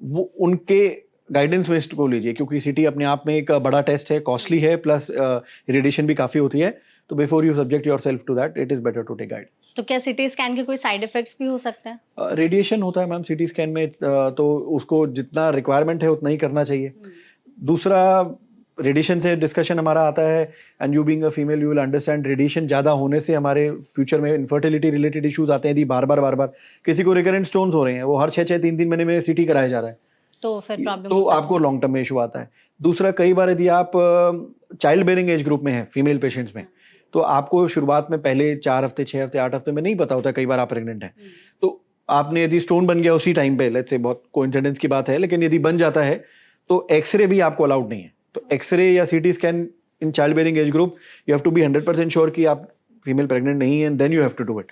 वो उनके गाइडेंस में इसको लीजिए, क्योंकि सीटी अपने आप में एक बड़ा टेस्ट है, कॉस्टली है, प्लस रेडिएशन भी काफ़ी होती है। तो before you subject yourself to that it is better to take guidance. तो क्या सिटी स्कैन के कोई साइड इफेक्ट्स भी हो सकते हैं? रेडिएशन होता है मैम सीटी स्कैन में, तो उसको जितना रिक्वायरमेंट है उतना ही करना चाहिए। दूसरा, रेडिएशन से डिस्कशन हमारा आता है and you being a female you will understand, radiation ज़्यादा होने से हमारे फ्यूचर में इनफर्टिलिटी रिलेटेड इश्यूज आते हैं। यदि बार बार किसी को रिकरेंट स्टोन्स हो रहे हैं, वो हर 6-6 3-3 महीने में सीटी कराया जा रहा है, तो फिर प्रॉब्लम तो आपको लॉन्ग टर्म में इशू आता है। दूसरा, कई बार यदि आप चाइल्ड बेयरिंग एज ग्रुप में हैं फीमेल पेशेंट्स में, तो आपको शुरुआत में पहले 4 हफ्ते, 6 हफ्ते, 8 हफ्ते में नहीं पता होता कई बार आप प्रेग्नेंट हैं। तो आपने यदि स्टोन बन गया उसी टाइम पे, लेट्स से बहुत कोइंसिडेंस की बात है, लेकिन यदि बन जाता है तो एक्सरे भी आपको अलाउड नहीं है। तो एक्सरे या CT scan in child bearing age group you have to be 100% sure कि आप फीमेल प्रेग्नेंट नहीं है, then you have to do it.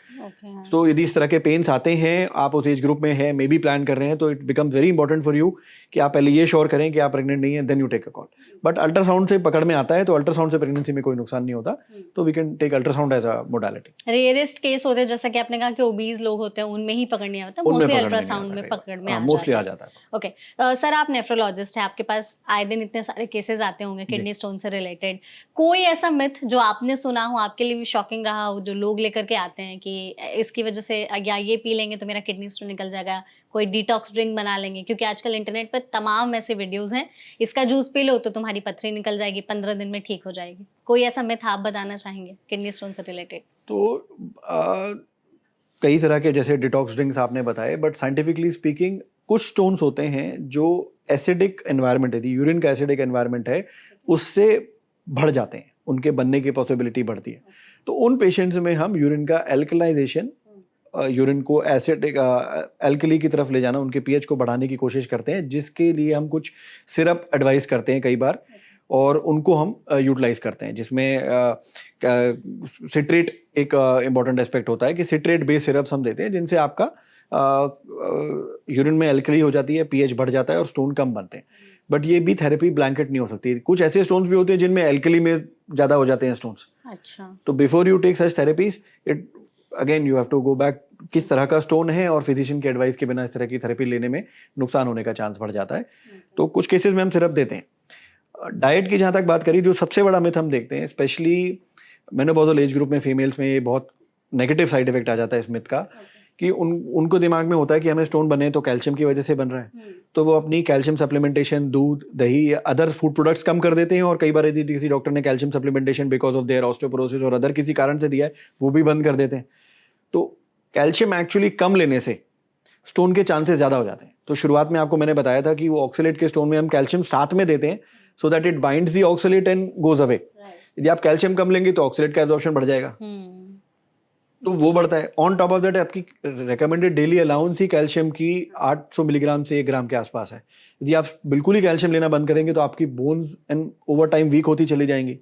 तो यदि इस तरह के पेन्स आते हैं, आप उस एज ग्रुप में हैं, मे बी प्लान कर रहे हैं, तो it becomes very important for you कि आप पहले ये श्योर करें कि आप प्रेग्नेंट नहीं है, then you take a call. But ultrasound से पकड़ में आता है, तो अल्ट्रासाउंड से प्रेगनेंसी में कोई नुकसान नहीं होता, तो we can take ultrasound as a modality. Rarest case होते हैं, जैसा कि आपने कहा कि ओबीज लोग होते हैं, उनमें ही पकड़ नहीं आता, मोस्टली अल्ट्रासाउंड में पकड़ में मोस्टली आ जाता है। ओके सर, आप नेफ्रोलॉजिस्ट हैं, आपके पास आए दिन इतने सारे केसेस आते होंगे किडनी स्टोन से रिलेटेड। कोई ऐसा मिथ जो आपने सुना हो, आपके लिए भी शॉकिंग रहा हो, जो लोग लेकर के आते हैं कि इसकी वजह से या ये पी लेंगे तो मेरा किडनी स्टोन निकल जाएगा, कोई डिटॉक्स ड्रिंक बना लेंगे, क्योंकि आजकल इंटरनेट पर तमाम ऐसे वीडियोस हैं, इसका जूस पी लो तो तुम्हारी पथरी निकल जाएगी, 15 दिन में ठीक हो जाएगी। कोई ऐसा मिथ आप बताना चाहेंगे किडनी स्टोन से रिलेटेड? तो कई तरह के जैसे डिटॉक्स ड्रिंक्स आपने बताए, बट साइंटिफिकली स्पीकिंग कुछ स्टोन्स होते हैं जो एसिडिक एनवायरनमेंट है, यूरिन का एसिडिक एनवायरनमेंट है, उससे बढ़ जाते हैं, उनके बनने की पॉसिबिलिटी बढ़ती है। तो उन पेशेंट्स में हम यूरिन का एल्कलाइजेशन, यूरिन को एसिडिक एल्कली की तरफ ले जाना, उनके पीएच को बढ़ाने की कोशिश करते हैं, जिसके लिए हम कुछ सिरप एडवाइस करते हैं कई बार, और उनको हम यूटिलाइज करते हैं, जिसमें सिट्रेट एक इम्पॉर्टेंट एस्पेक्ट होता है कि सिट्रेट बेस्ड सिरप्स हम देते हैं, जिनसे आपका यूरिन में एल्कली हो जाती है, पीएच बढ़ जाता है और स्टोन कम बनते हैं। बट ये भी थेरेपी ब्लैंकेट नहीं हो सकती, कुछ ऐसे स्टोन्स भी होते हैं जिनमें एल्कली में ज़्यादा हो जाते हैं स्टोन्स। अच्छा। तो before you take such therapies, it again you have to go back, किस तरह का स्टोन है, और फिजिशियन की एडवाइस के बिना इस तरह की थेरेपी लेने में नुकसान होने का चांस बढ़ जाता है। तो कुछ केसेस में हम सिरप देते हैं। डाइट की जहाँ तक बात करी, जो सबसे बड़ा मिथ हम देखते हैं, स्पेशली मेनोपॉजल एज ग्रुप में फीमेल्स में, ये बहुत नेगेटिव साइड इफेक्ट आ जाता है इस मिथ का कि उनको दिमाग में होता है कि हमें स्टोन बने तो कैल्शियम की वजह से बन रहा है, तो वो अपनी कैल्शियम सप्लीमेंटेशन, दूध, दही या अदर फूड प्रोडक्ट्स कम कर देते हैं, और कई बार यदि किसी डॉक्टर ने calcium supplementation because of their osteoporosis और अदर किसी कारण से दिया है, वो भी बंद कर देते हैं। तो कैल्शियम एक्चुअली कम लेने से स्टोन के चांसेस ज़्यादा हो जाते हैं। तो शुरुआत में आपको मैंने बताया था कि वो ऑक्सलेट के स्टोन में हम कैल्शियम साथ में देते हैं, so that it binds the oxalate and goes away. यदि आप कैल्शियम कम लेंगे तो ऑक्सलेट का एब्जॉर्प्शन बढ़ जाएगा, तो वो बढ़ता है। ऑन टॉप ऑफ दैट आपकी रिकमेंडेड डेली अलाउंस ही कैल्शियम की 800 मिलीग्राम से 1 ग्राम के आसपास है। यदि आप बिल्कुल ही कैल्शियम लेना बंद करेंगे तो आपकी bones and over time weak होती चली जाएंगी।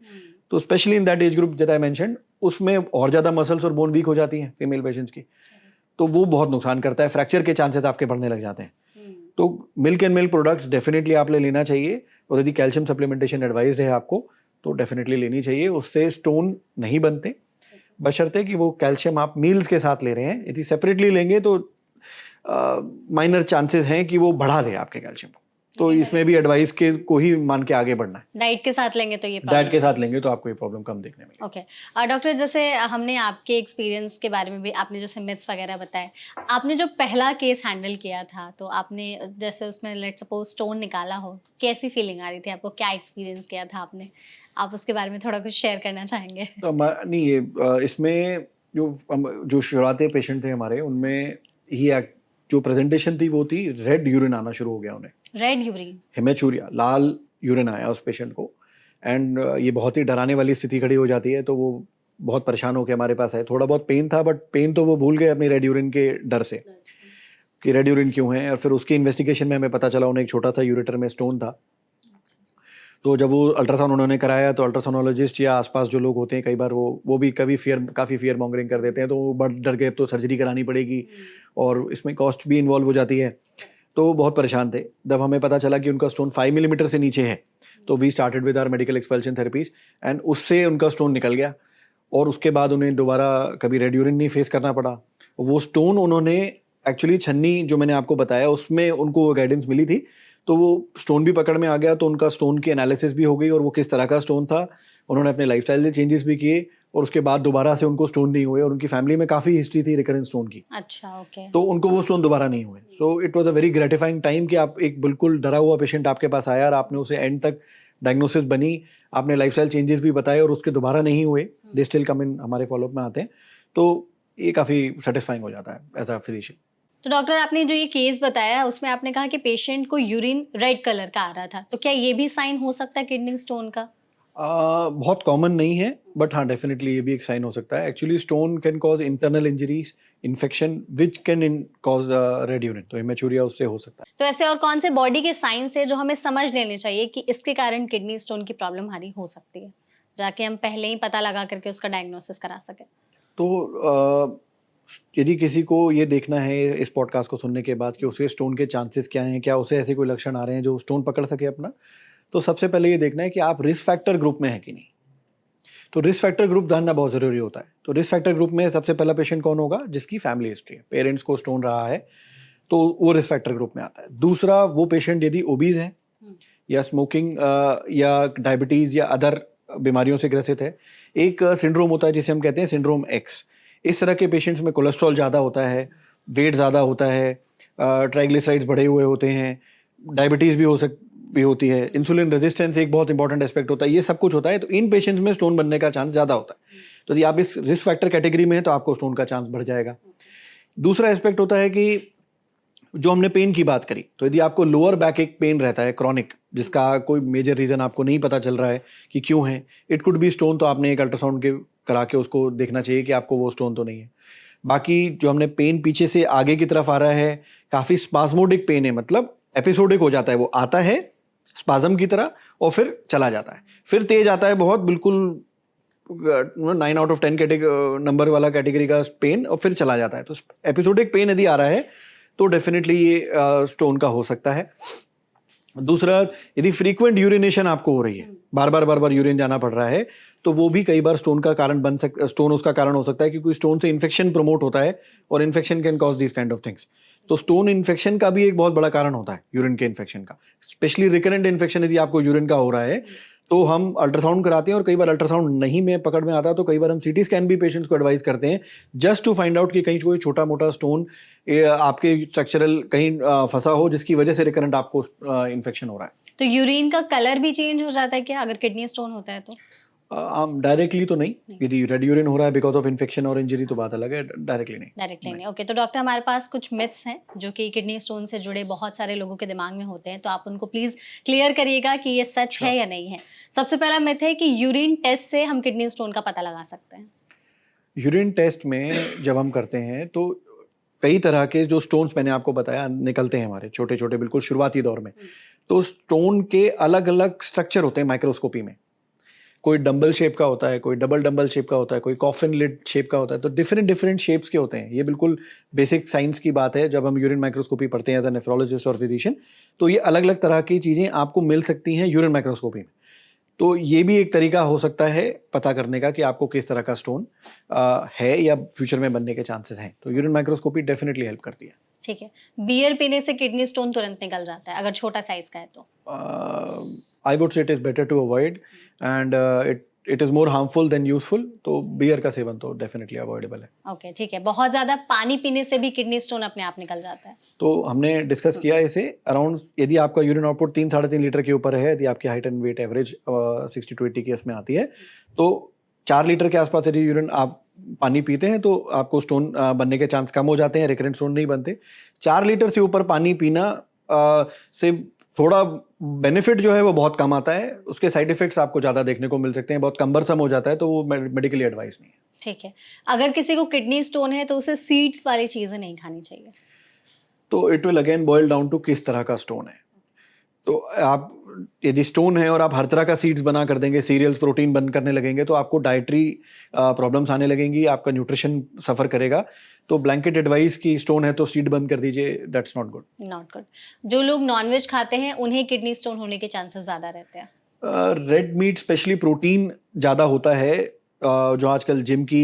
तो specially in that age group that I mentioned, उसमें और ज़्यादा मसल्स और बोन वीक हो जाती हैं फीमेल पेशेंट्स की, तो वो बहुत नुकसान करता है, फ्रैक्चर के चांसेस आपके बढ़ने लग जाते हैं। तो milk and milk products definitely आप लेना चाहिए, और यदि कैल्शियम सप्लीमेंटेशन एडवाइज्ड है आपको तो डेफिनेटली लेनी चाहिए। उससे स्टोन नहीं बनते, बशर्ते कि वो कैल्शियम आप मील्स के साथ ले रहे हैं। यदि सेपरेटली लेंगे तो माइनर चांसेस हैं कि वो बढ़ा दे आपके कैल्शियम को, तो इसमें भी एडवाइस के को ही मान के आगे बढ़ना है। डाइट के साथ लेंगे तो ये डाइट के साथ लेंगे तो आपको ये प्रॉब्लम कम देखने मिलेगी। ओके डॉक्टर, जैसे हमने आपके एक्सपीरियंस के बारे में भी, आपने जैसे मिथ्स वगैरह बताए, आपने जो पहला केस हैंडल किया था, तो आपने जैसे उसमें लेट्स सपोज स्टोन निकाला हो, कैसी फीलिंग आ रही थी आपको, क्या एक्सपीरियंस किया था आपने? आप उसके बारे में थोड़ा कुछ शेयर करना चाहेंगे? तो नहीं, ये इसमें जो शुरुआती पेशेंट थे हमारे, उनमें ही जो प्रेजेंटेशन थी वो थी रेड यूरिन आना शुरू हो गया उन्हें, रेड यूरिन। हेमेचूरिया, लाल यूरिन आया उस पेशेंट को। एंड ये बहुत ही डराने वाली स्थिति खड़ी हो जाती है, तो वो बहुत परेशान होकर हमारे पास आए। थोड़ा बहुत पेन था, बट पेन तो वो भूल गए अपनी रेड यूरिन के डर से कि रेड यूरिन क्यों है। और फिर उसकी इन्वेस्टिगेशन में हमें पता चला उन्हें एक छोटा सा यूरेटर में स्टोन था। तो जब वो अल्ट्रासाउंड उन्होंने कराया, तो अल्ट्रासाउनोलॉजिस्ट या आसपास जो लोग होते हैं कई बार वो भी काफ़ी फियर मॉन्गरिंग कर देते हैं, तो वो बड़ डर गए, तो सर्जरी करानी पड़ेगी और इसमें कॉस्ट भी इन्वॉल्व हो जाती है। तो वो बहुत परेशान थे। जब हमें पता चला कि उनका स्टोन 5 मिलीमीटर से नीचे है, तो we started with our medical expulsion therapies, and उससे उनका स्टोन निकल गया। और उसके बाद उन्हें दोबारा कभी रेड यूरिन नहीं फेस करना पड़ा। वो स्टोन उन्होंने एक्चुअली छन्नी जो मैंने आपको बताया उसमें उनको गाइडेंस मिली थी, तो वो स्टोन भी पकड़ में आ गया। तो उनका स्टोन की एनालिसिस भी हो गई और वो किस तरह का स्टोन था। उन्होंने अपने लाइफस्टाइल में चेंजेस भी किए और उसके बाद दोबारा से उनको स्टोन नहीं हुए। और उनकी फैमिली में काफ़ी हिस्ट्री थी रिकरेंट स्टोन की। अच्छा, ओके। तो उनको वो स्टोन दोबारा नहीं हुए। So it was a very gratifying time कि आप एक बिल्कुल डरा हुआ पेशेंट आपके पास आया और आपने उसे एंड तक डायग्नोसिस बनी, आपने लाइफस्टाइल चेंजेस भी बताए और उसके दोबारा नहीं हुए, दे स्टिल कम इन, हमारे फॉलोअप में आते हैं। तो ये काफ़ी सेटिस्फाइंग हो जाता है एज अ फिजिशियन। तो डॉक्टर, आपने जो ये केस बताया उसमें आपने कहा कि पेशेंट को यूरिन रेड कलर का आ रहा था, तो क्या ये भी साइन हो सकता है किडनी स्टोन का? बहुत कॉमन नहीं है, बट हाँ डेफिनेटली ये भी एक साइन हो सकता है। Actually stone can cause internal injuries, infection which can cause red urine, तो हेमेचूरिया उससे हो सकता है। तो ऐसे और कौन से बॉडी के साइंस है जो हमें समझ लेने चाहिए कि इसके कारण किडनी स्टोन की प्रॉब्लम हमारी हो सकती है, जाके हम पहले ही पता लगा करके उसका डायग्नोसिस करा सके? तो यदि किसी को ये देखना है इस पॉडकास्ट को सुनने के बाद कि उसे स्टोन के चांसेस क्या हैं, क्या उसे ऐसे कोई लक्षण आ रहे हैं जो स्टोन पकड़ सके अपना, तो सबसे पहले ये देखना है कि आप रिस्क फैक्टर ग्रुप में हैं कि नहीं। तो रिस्क फैक्टर ग्रुप जानना बहुत ज़रूरी होता है। तो रिस्क फैक्टर ग्रुप में सबसे पहला पेशेंट कौन होगा? जिसकी फैमिली हिस्ट्री है, पेरेंट्स को स्टोन रहा है, तो वो रिस्क फैक्टर ग्रुप में आता है। दूसरा, वो पेशेंट यदि ओबीज है या स्मोकिंग या डायबिटीज़ या अदर बीमारियों से ग्रसित है। एक सिंड्रोम होता है जिसे हम कहते हैं सिंड्रोम एक्स। इस तरह के पेशेंट्स में कोलेस्ट्रॉल ज़्यादा होता है, वेट ज़्यादा होता है, ट्राइग्लिसराइड्स बढ़े हुए होते हैं, डायबिटीज़ भी होती है, इंसुलिन रेजिस्टेंस एक बहुत इंपॉर्टेंट एस्पेक्ट होता है। ये सब कुछ होता है, तो इन पेशेंट्स में स्टोन बनने का चांस ज़्यादा होता है। तो यदि आप इस रिस्क फैक्टर कैटेगरी में हैं तो आपको स्टोन का चांस बढ़ जाएगा। दूसरा एस्पेक्ट होता है कि जो हमने पेन की बात करी, तो यदि आपको लोअर बैक एक पेन रहता है क्रॉनिक, जिसका कोई मेजर रीज़न आपको नहीं पता चल रहा है कि क्यों है, इट कुड बी स्टोन, तो आपने एक अल्ट्रासाउंड के करा के उसको देखना चाहिए कि आपको वो स्टोन तो नहीं है। बाकी जो हमने पेन पीछे से आगे की तरफ आ रहा है, काफ़ी स्पास्मोडिक पेन है, मतलब एपिसोडिक हो जाता है, वो आता है स्पाज्म की तरह और फिर चला जाता है, फिर तेज आता है बहुत, बिल्कुल 9 आउट ऑफ 10 नंबर वाला कैटेगरी का पेन, और फिर चला जाता है। तो एपिसोडिक पेन यदि आ रहा है तो डेफिनेटली ये स्टोन का हो सकता है। दूसरा, यदि फ्रीक्वेंट यूरिनेशन आपको हो रही है, बार बार यूरिन जाना पड़ रहा है, तो वो भी कई बार स्टोन का कारण स्टोन उसका कारण हो सकता है, क्योंकि स्टोन से इन्फेक्शन प्रमोट होता है और infection can cause this kind of things. तो स्टोन इन्फेक्शन का भी एक बहुत बड़ा कारण होता है यूरिन के इन्फेक्शन का, स्पेशली रिकरेंट इन्फेक्शन यदि आपको यूरिन का हो रहा है, तो हम अल्ट्रासाउंड कराते हैं। और कई बार अल्ट्रासाउंड नहीं में पकड़ में आता, तो कई बार हम सीटी स्कैन भी पेशेंट्स को एडवाइस करते हैं, जस्ट टू फाइंड आउट कि कहीं कोई छोटा मोटा स्टोन आपके स्ट्रक्चरल कहीं फंसा हो, जिसकी वजह से रिकरेंट आपको इन्फेक्शन हो रहा है। तो यूरिन का कलर भी चेंज हो जाता है क्या अगर किडनी स्टोन होता है तो? डायरेक्टली तो नहीं, यदि रेड यूरिन हो रहा है बिकॉज ऑफ इन्फेक्शन और इंजरी तो बात अलग है, डायरेक्टली नहीं। डायरेक्टली नहीं, ओके। तो डॉक्टर, हमारे पास कुछ मिथ्स हैं जो कि किडनी स्टोन से जुड़े बहुत सारे लोगों के दिमाग में होते हैं, तो आप उनको प्लीज क्लियर करिएगा कि ये सच है या नहीं है। सबसे पहला मिथ है कि यूरिन टेस्ट से हम किडनी स्टोन का पता लगा सकते हैं। यूरिन टेस्ट में जब हम करते हैं तो कई तरह के जो स्टोन्स मैंने आपको बताया निकलते हैं हमारे, छोटे छोटे बिल्कुल शुरुआती दौर में। तो स्टोन के अलग अलग स्ट्रक्चर होते हैं माइक्रोस्कोपी में। कोई डंबल शेप का होता है, कोई डबल डंबल शेप का होता है, कोई कॉफिन लिड शेप का होता है। तो डिफरेंट डिफरेंट शेप्स के होते हैं। ये बिल्कुल बेसिक साइंस की बात है। जब हम यूरिन माइक्रोस्कोपी पढ़ते हैं एज अ नेफ्रोलॉजिस्ट और फिजिशियन, तो ये अलग अलग तरह की चीज़ें आपको मिल सकती हैं यूरिन माइक्रोस्कोपी में। तो ये भी एक तरीका हो सकता है पता करने का कि आपको किस तरह का स्टोन है या फ्यूचर में बनने के चांसेस हैं। तो यूरिन माइक्रोस्कोपी डेफिनेटली हेल्प करती है। ठीक है। बियर पीने से किडनी स्टोन तुरंत निकल जाता है अगर छोटा साइज का है तो? I would say it is better to avoid, and it is more harmful than useful. तो बियर का सेवन तो डेफिनेटली अवॉइडेबल है। ओके, ठीक है। बहुत ज्यादा पानी पीने से भी किडनी स्टोन अपने आप निकल जाता है? तो हमने डिस्कस किया इसे अराउंड, यदि आपका यूरिन आउटपुट 3 साढ़े 3 लीटर के ऊपर है, यदि आपकी height and weight average 60 to 80 की इसमें आती है, तो 4 लीटर के आसपास यदि यूरिन आप पानी पीते हैं तो आपको स्टोन बनने के चांस कम हो जाते हैं, रिकरेंट स्टोन नहीं बनते। 4 लीटर से ऊपर पानी पीना से थोड़ा बेनिफिट जो है वो बहुत कम आता है, उसके साइड इफेक्ट्स आपको ज़्यादा देखने को मिल सकते हैं, बहुत कम्बरसम हो जाता है, तो वो मेडिकली एडवाइस नहीं है। ठीक है, अगर किसी को किडनी स्टोन है तो उसे सीड्स वाली चीजें नहीं खानी चाहिए। तो it will again boil down to किस तरह का स्टोन है। तो आप यदि स्टोन है और आप हर तरह का सीड्स बना कर देंगे, सीरियल्स प्रोटीन बंद करने लगेंगे, तो आपको डाइटरी प्रॉब्लम्स आने लगेंगी, आपका न्यूट्रिशन सफ़र करेगा। तो ब्लैंकेट एडवाइस की स्टोन है तो सीड बंद कर दीजिए, that's not good. Not good. जो लोग नॉनवेज खाते हैं उन्हें किडनी स्टोन होने के चांसेस ज़्यादा रहते हैं। रेड मीट स्पेशली प्रोटीन ज़्यादा होता है, जो आजकल जिम की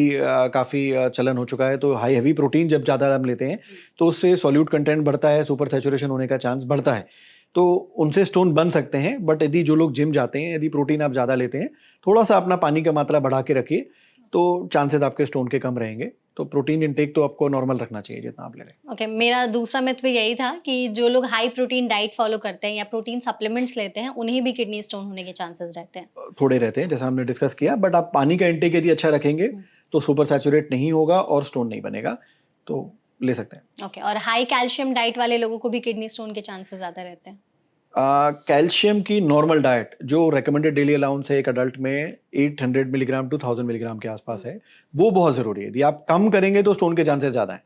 काफ़ी चलन हो चुका है, तो हाई हेवी प्रोटीन जब ज़्यादा हम लेते हैं तो उससे सॉल्यूट कंटेंट बढ़ता है, सुपर सैचुरेशन होने का चांस बढ़ता है, तो उनसे स्टोन बन सकते हैं। बट यदि जो लोग जिम जाते हैं, यदि प्रोटीन आप ज़्यादा लेते हैं, थोड़ा सा अपना पानी की मात्रा बढ़ा के रखिए, तो चांसेस आपके स्टोन के कम रहेंगे। तो प्रोटीन इंटेक तो आपको नॉर्मल रखना चाहिए जितना आप ले रहे हैं। ओके, मेरा दूसरा मिथ भी यही था कि जो लोग हाई प्रोटीन डाइट फॉलो करते हैं या प्रोटीन सप्लीमेंट्स लेते हैं उन्हें भी किडनी स्टोन होने के चांसेस रहते हैं। थोड़े रहते हैं जैसा हमने डिस्कस किया, बट आप पानी का इंटेक यदि अच्छा रखेंगे तो सुपर सैचुरेट नहीं होगा और स्टोन नहीं बनेगा, तो ले सकते हैं। ओके, और हाई कैल्शियम डाइट वाले लोगों को भी किडनी स्टोन के चांसेस ज़्यादा रहते हैं। कैल्शियम की नॉर्मल डाइट जो रेकमेंडेड डेली अलाउंस है एक अडल्ट में 800 मिलीग्राम टू 1000 मिलीग्राम के आसपास है, वो बहुत ज़रूरी है। यदि आप कम करेंगे तो स्टोन के चांसेस ज़्यादा हैं,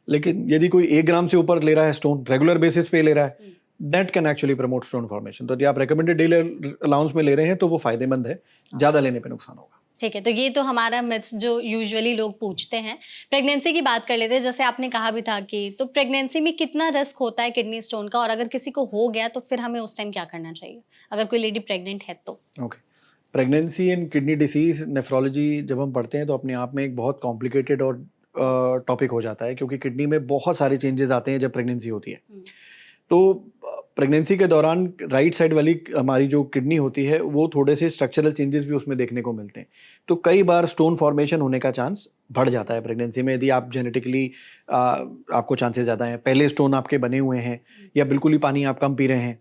लेकिन यदि कोई 1 ग्राम से ऊपर ले रहा है स्टोन, रेगुलर बेसिस पे ले रहा है, that can actually promote stone formation. तो यदि आप रेकमेंडेड डेली अलाउंस में ले रहे हैं तो वो फायदेमंद है, ज़्यादा लेने पे नुकसान होगा। ठीक है, तो ये तो हमारा मिथ्स जो यूजुअली लोग पूछते हैं। प्रेगनेंसी की बात कर लेते हैं, जैसे आपने कहा भी था कि तो प्रेगनेंसी में कितना रिस्क होता है किडनी स्टोन का, और अगर किसी को हो गया तो फिर हमें उस टाइम क्या करना चाहिए, अगर कोई लेडी प्रेग्नेंट है तो? Okay, pregnancy and kidney disease nephrology जब हम पढ़ते हैं तो अपने आप में एक बहुत कॉम्प्लिकेटेड और टॉपिक हो जाता है, क्योंकि किडनी में बहुत सारे चेंजेस आते हैं जब प्रेगनेंसी होती है। तो प्रेगनेंसी के दौरान राइट साइड वाली हमारी जो किडनी होती है वो थोड़े से स्ट्रक्चरल चेंजेस भी उसमें देखने को मिलते हैं, तो कई बार स्टोन फॉर्मेशन होने का चांस बढ़ जाता है प्रेगनेंसी में। यदि आप जेनेटिकली आपको चांसेस ज़्यादा हैं, पहले स्टोन आपके बने हुए हैं, या बिल्कुल ही पानी आप कम पी रहे हैं,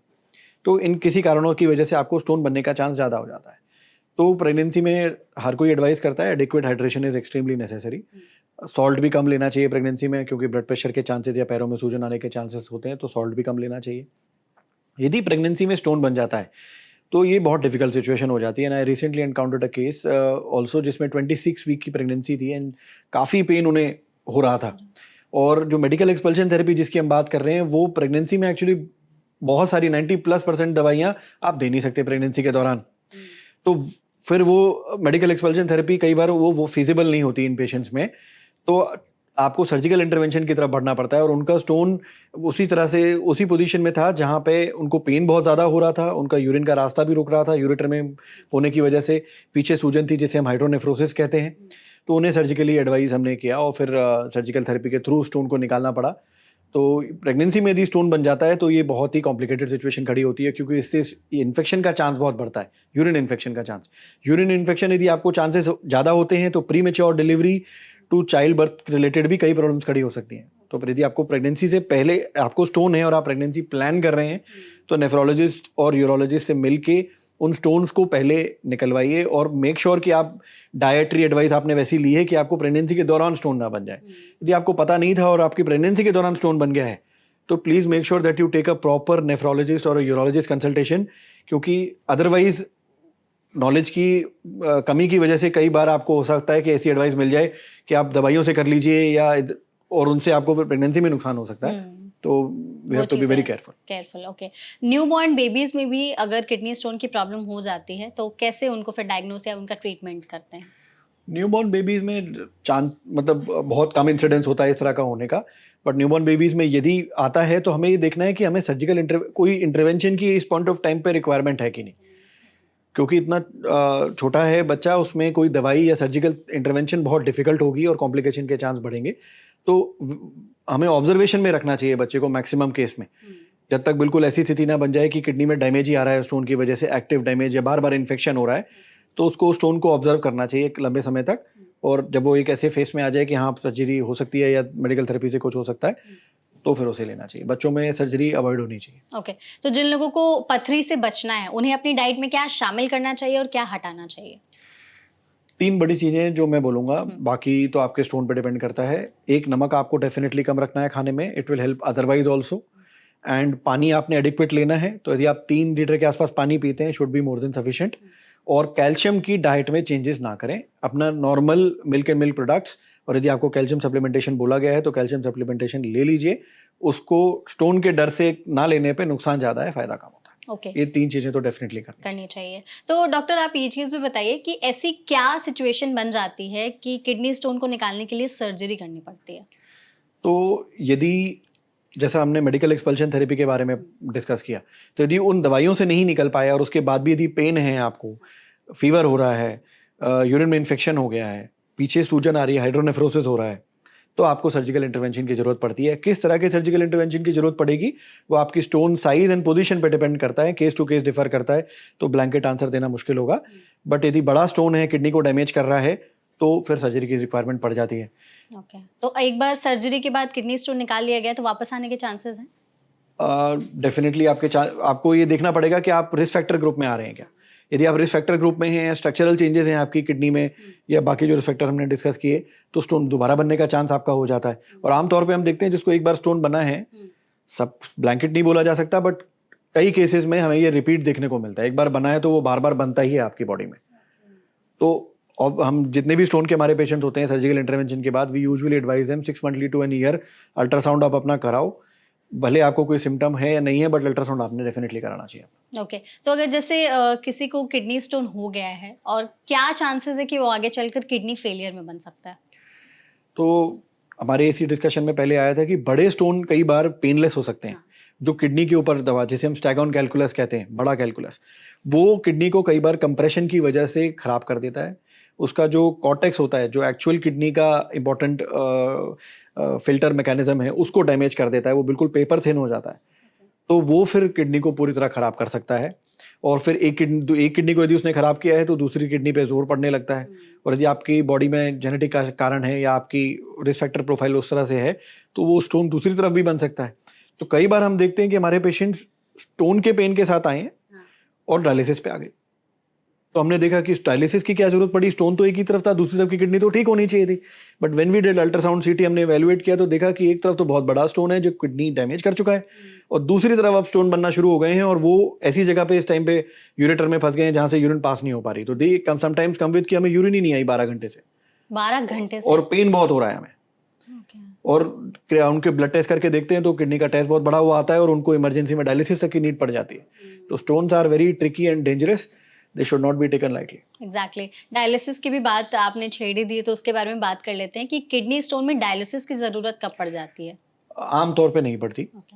तो इन किसी कारणों की वजह से आपको स्टोन बनने का चांस ज़्यादा हो जाता है। तो प्रेगनेंसी में हर कोई एडवाइस करता है adequate hydration is extremely necessary. Salt भी कम लेना चाहिए प्रेगनेंसी में, क्योंकि ब्लड प्रेशर के चांसेस या पैरों में सूजन आने के चांसेस होते हैं, तो सॉल्ट भी कम लेना चाहिए। यदि प्रेगनेंसी में स्टोन बन जाता है तो ये बहुत डिफिकल्ट सिचुएशन हो जाती है। And I recently encountered a case also जिसमें 26 वीक की प्रेगनेंसी थी एंड काफ़ी पेन उन्हें हो रहा था, और जो मेडिकल एक्सपल्शन थेरेपी जिसकी हम बात कर रहे हैं वो प्रेगनेंसी में एक्चुअली बहुत सारी 90+% दवाइयाँ आप दे नहीं सकते प्रेगनेंसी के दौरान। तो फिर वो मेडिकल एक्सपल्शन थेरेपी कई बार वो फिजिबल नहीं होती इन पेशेंट्स में, तो आपको सर्जिकल इंटरवेंशन की तरफ बढ़ना पड़ता है। और उनका स्टोन उसी तरह से उसी पोजीशन में था जहाँ पे उनको पेन बहुत ज़्यादा हो रहा था, उनका यूरिन का रास्ता भी रुक रहा था, यूरेटर में होने की वजह से पीछे सूजन थी जिसे हम हाइड्रोनेफ्रोसिस कहते हैं। तो उन्हें सर्जिकली एडवाइस हमने किया और फिर सर्जिकल थेरेपी के थ्रू स्टोन को निकालना पड़ा। तो प्रेगनेंसी में यदि स्टोन बन जाता है तो ये बहुत ही कॉम्प्लिकेटेड सिचुएशन खड़ी होती है, क्योंकि इससे इन्फेक्शन का चांस बहुत बढ़ता है, यूरिन इन्फेक्शन का चांस। यूरिन इन्फेक्शन यदि आपको चांसेस ज़्यादा होते हैं तो premature delivery to child birth related भी कई प्रॉब्लम्स खड़ी हो सकती हैं। तो फिर यदि आपको प्रेगनेंसी से पहले आपको स्टोन है और आप प्रेगनेंसी प्लान कर रहे हैं तो नेफ्रोलॉजिस्ट और यूरोलॉजिस्ट से मिलके उन स्टोन्स को पहले निकलवाइए, और मेक श्योर कि आप डाइटरी एडवाइस आपने वैसी ली है कि आपको प्रेगनेंसी के दौरान स्टोन ना बन जाए। यदि आपको पता नहीं था और आपकी प्रेगनेंसी के दौरान स्टोन बन गया है तो please make sure that you take a proper nephrologist और यूरोलॉजिस्ट कंसल्टेशन, क्योंकि अदरवाइज नॉलेज की कमी की वजह से कई बार आपको हो सकता है कि ऐसी एडवाइस मिल जाए कि आप दवाइयों से कर लीजिए या और उनसे आपको फिर प्रेगनेंसी में नुकसान हो सकता है। तो we have to be very careful. Okay, newborn babies में भी अगर किडनी स्टोन की प्रॉब्लम हो जाती है तो कैसे उनको फिर डायग्नोस या उनका ट्रीटमेंट करते हैं? न्यूबॉर्न बेबीज में चांस मतलब बहुत कम इंसिडेंस होता है इस तरह का होने का, बट न्यूबॉर्न बेबीज में यदि आता है तो हमें ये देखना है कि हमें सर्जिकल कोई इंटरवेंशन की इस पॉइंट ऑफ टाइम पे रिक्वायरमेंट है कि नहीं, क्योंकि इतना छोटा है बच्चा, उसमें कोई दवाई या सर्जिकल इंटरवेंशन बहुत डिफिकल्ट होगी और कॉम्प्लिकेशन के चांस बढ़ेंगे। तो हमें ऑब्जर्वेशन में रखना चाहिए बच्चे को मैक्सिमम केस में, जब तक बिल्कुल ऐसी स्थिति ना बन जाए कि किडनी में डैमेज ही आ रहा है स्टोन की वजह से, एक्टिव डैमेज या बार बार इन्फेक्शन हो रहा है, तो उसको स्टोन को ऑब्जर्व करना चाहिए एक लंबे समय तक। और जब वो एक ऐसे फेस में आ जाए कि हाँ सर्जरी हो सकती है या मेडिकल थेरेपी से कुछ हो सकता है, तो फिर उसे लेना चाहिए। बच्चों में सर्जरी अवॉइड होनी चाहिए। ओके, तो जिन लोगों को पथरी से बचना है उन्हें अपनी डाइट में क्या शामिल करना चाहिए और क्या हटाना चाहिए? 3 बड़ी चीजें जो मैं बोलूंगा, बाकी तो आपके स्टोन पे डिपेंड करता है। एक, नमक आपको डेफिनेटली कम रखना है खाने में, it will help otherwise also. And पानी आपने एडिक्वेट लेना है, तो यदि आप 3 लीटर के आसपास पानी पीते हैं, should be more than sufficient. और कैल्शियम की डाइट में चेंजेस ना करें, अपना normal milk and milk products, और यदि आपको कैल्शियम सप्लीमेंटेशन बोला गया है तो कैल्शियम सप्लीमेंटेशन ले लीजिए। उसको स्टोन के डर से ना लेने पे नुकसान ज़्यादा है, फायदा कम होता है। ओके, ये 3 चीज़ें तो डेफिनेटली करनी चाहिए। तो डॉक्टर आप ये चीज़ भी बताइए कि ऐसी क्या सिचुएशन बन जाती है कि किडनी स्टोन को निकालने के लिए सर्जरी करनी पड़ती है? तो यदि, जैसा हमने मेडिकल एक्सपल्शन थेरेपी के बारे में डिस्कस किया, तो यदि उन दवाइयों से नहीं निकल पाया और उसके बाद भी यदि पेन है, आपको फीवर हो रहा है, यूरिन में इन्फेक्शन हो गया है, पीछे सूजन आ रही है, हाइड्रोनेफ्रोसिस हो रहा है, तो आपको सर्जिकल इंटरवेंशन की जरूरत पड़ती है। किस तरह के सर्जिकल इंटरवेंशन की जरूरत पड़ेगी, वो आपकी स्टोन साइज एंड पोजीशन पे डिपेंड करता है, केस टू केस डिफर करता है, तो ब्लैंकेट आंसर देना मुश्किल होगा। बट यदि बड़ा स्टोन है, किडनी को डैमेज कर रहा है, तो फिर सर्जरी की रिक्वायरमेंट पड़ जाती है। ओके, तो एक बार सर्जरी के बाद किडनी स्टोन निकाल लिया गया तो वापस आने के चांसेस हैं? डेफिनेटली आपको ये देखना पड़ेगा कि आप रिस्क फैक्टर ग्रुप में आ रहे हैं क्या। यदि आप रिस्क फैक्टर ग्रुप में हैं, स्ट्रक्चरल चेंजेस हैं आपकी किडनी में या बाकी जो रिस्क फैक्टर हमने डिस्कस किए, तो स्टोन दोबारा बनने का चांस आपका हो जाता है। और आमतौर पे हम देखते हैं जिसको एक बार स्टोन बना है, सब ब्लैंकेट नहीं बोला जा सकता, बट कई केसेस में हमें ये रिपीट देखने को मिलता है। एक बार बना है तो वो बार बार बनता ही है आपकी बॉडी में। तो अब हम जितने भी स्टोन के हमारे पेशेंट्स होते हैं, सर्जिकल इंटरवेंशन के बाद we usually advise them 6 monthly to an year ultrasound आप अपना कराओ। भले आपको कोई सिम्टम है या नहीं है, बट अल्ट्रासाउंड आपने डेफिनेटली कराना चाहिए। ओके, तो अगर जैसे किसी को किडनी स्टोन हो गया है और क्या चांसेस है कि वो आगे चलकर किडनी फेलियर में बन सकता है? तो हमारे इसी डिस्कशन में पहले आया था कि बड़े स्टोन कई बार पेनलेस हो सकते हैं। जो किडनी के ऊपर दबा, जिसे हम स्टैगॉन कैलकुलस कहते हैं, बड़ा कैलकुलस, वो किडनी को कई बार कंप्रेशन की वजह से खराब कर देता है। उसका जो कॉर्टेक्स होता है, जो एक्चुअल किडनी का इम्पोर्टेंट फिल्टर मैकेनिज्म है, उसको डैमेज कर देता है। वो बिल्कुल पेपर थिन हो जाता है, तो वो फिर किडनी को पूरी तरह खराब कर सकता है। और फिर एक किडनी को यदि उसने खराब किया है तो दूसरी किडनी पे जोर पड़ने लगता है। और यदि आपकी बॉडी में जेनेटिक का कारण है या आपकी रिस्क फैक्टर प्रोफाइल उस तरह से है, तो वो स्टोन दूसरी तरफ भी बन सकता है। तो कई बार हम देखते हैं कि हमारे पेशेंट्स स्टोन के पेन के साथ आए हैं और डायलिसिस पे आ गए। तो हमने देखा कि डायलिसिस की क्या जरूरत पड़ी, स्टोन तो एक ही तरफ था, दूसरी तरफ की किडनी तो ठीक होनी चाहिए थी। But when we did ultrasound CT, हमने इवैल्यूएट किया तो देखा कि एक तरफ तो बहुत बड़ा स्टोन है जो किडनी डैमेज कर चुका है, और दूसरी तरफ अब स्टोन बनना शुरू हो गए हैं, और वो ऐसी जगह पे इस टाइम पे यूरेटर में फंस गए हैं जहां से यूरिन पास नहीं हो पा रही। तो दे कम समटाइम्स कम विद कि हमें यूरिन ही नहीं आई 12 घंटे से, 12 घंटे से, और पेन बहुत हो रहा है हमें। ओके, और उनके ब्लड टेस्ट करके देखते हैं तो किडनी का टेस्ट बहुत बड़ा हुआ आता है और उनको इमरजेंसी में डायलिसिस तक की नीड पड़ जाती है। तो stones are very tricky and dangerous, they should not be taken lightly. Exactly. Dialysis की भी बात आपने छेड़ ही दी, तो उसके बारे में बात कर लेते हैं कि किडनी स्टोन में डायलिसिस की जरूरत कब पड़ जाती है? आमतौर पे नहीं पड़ती। ओके,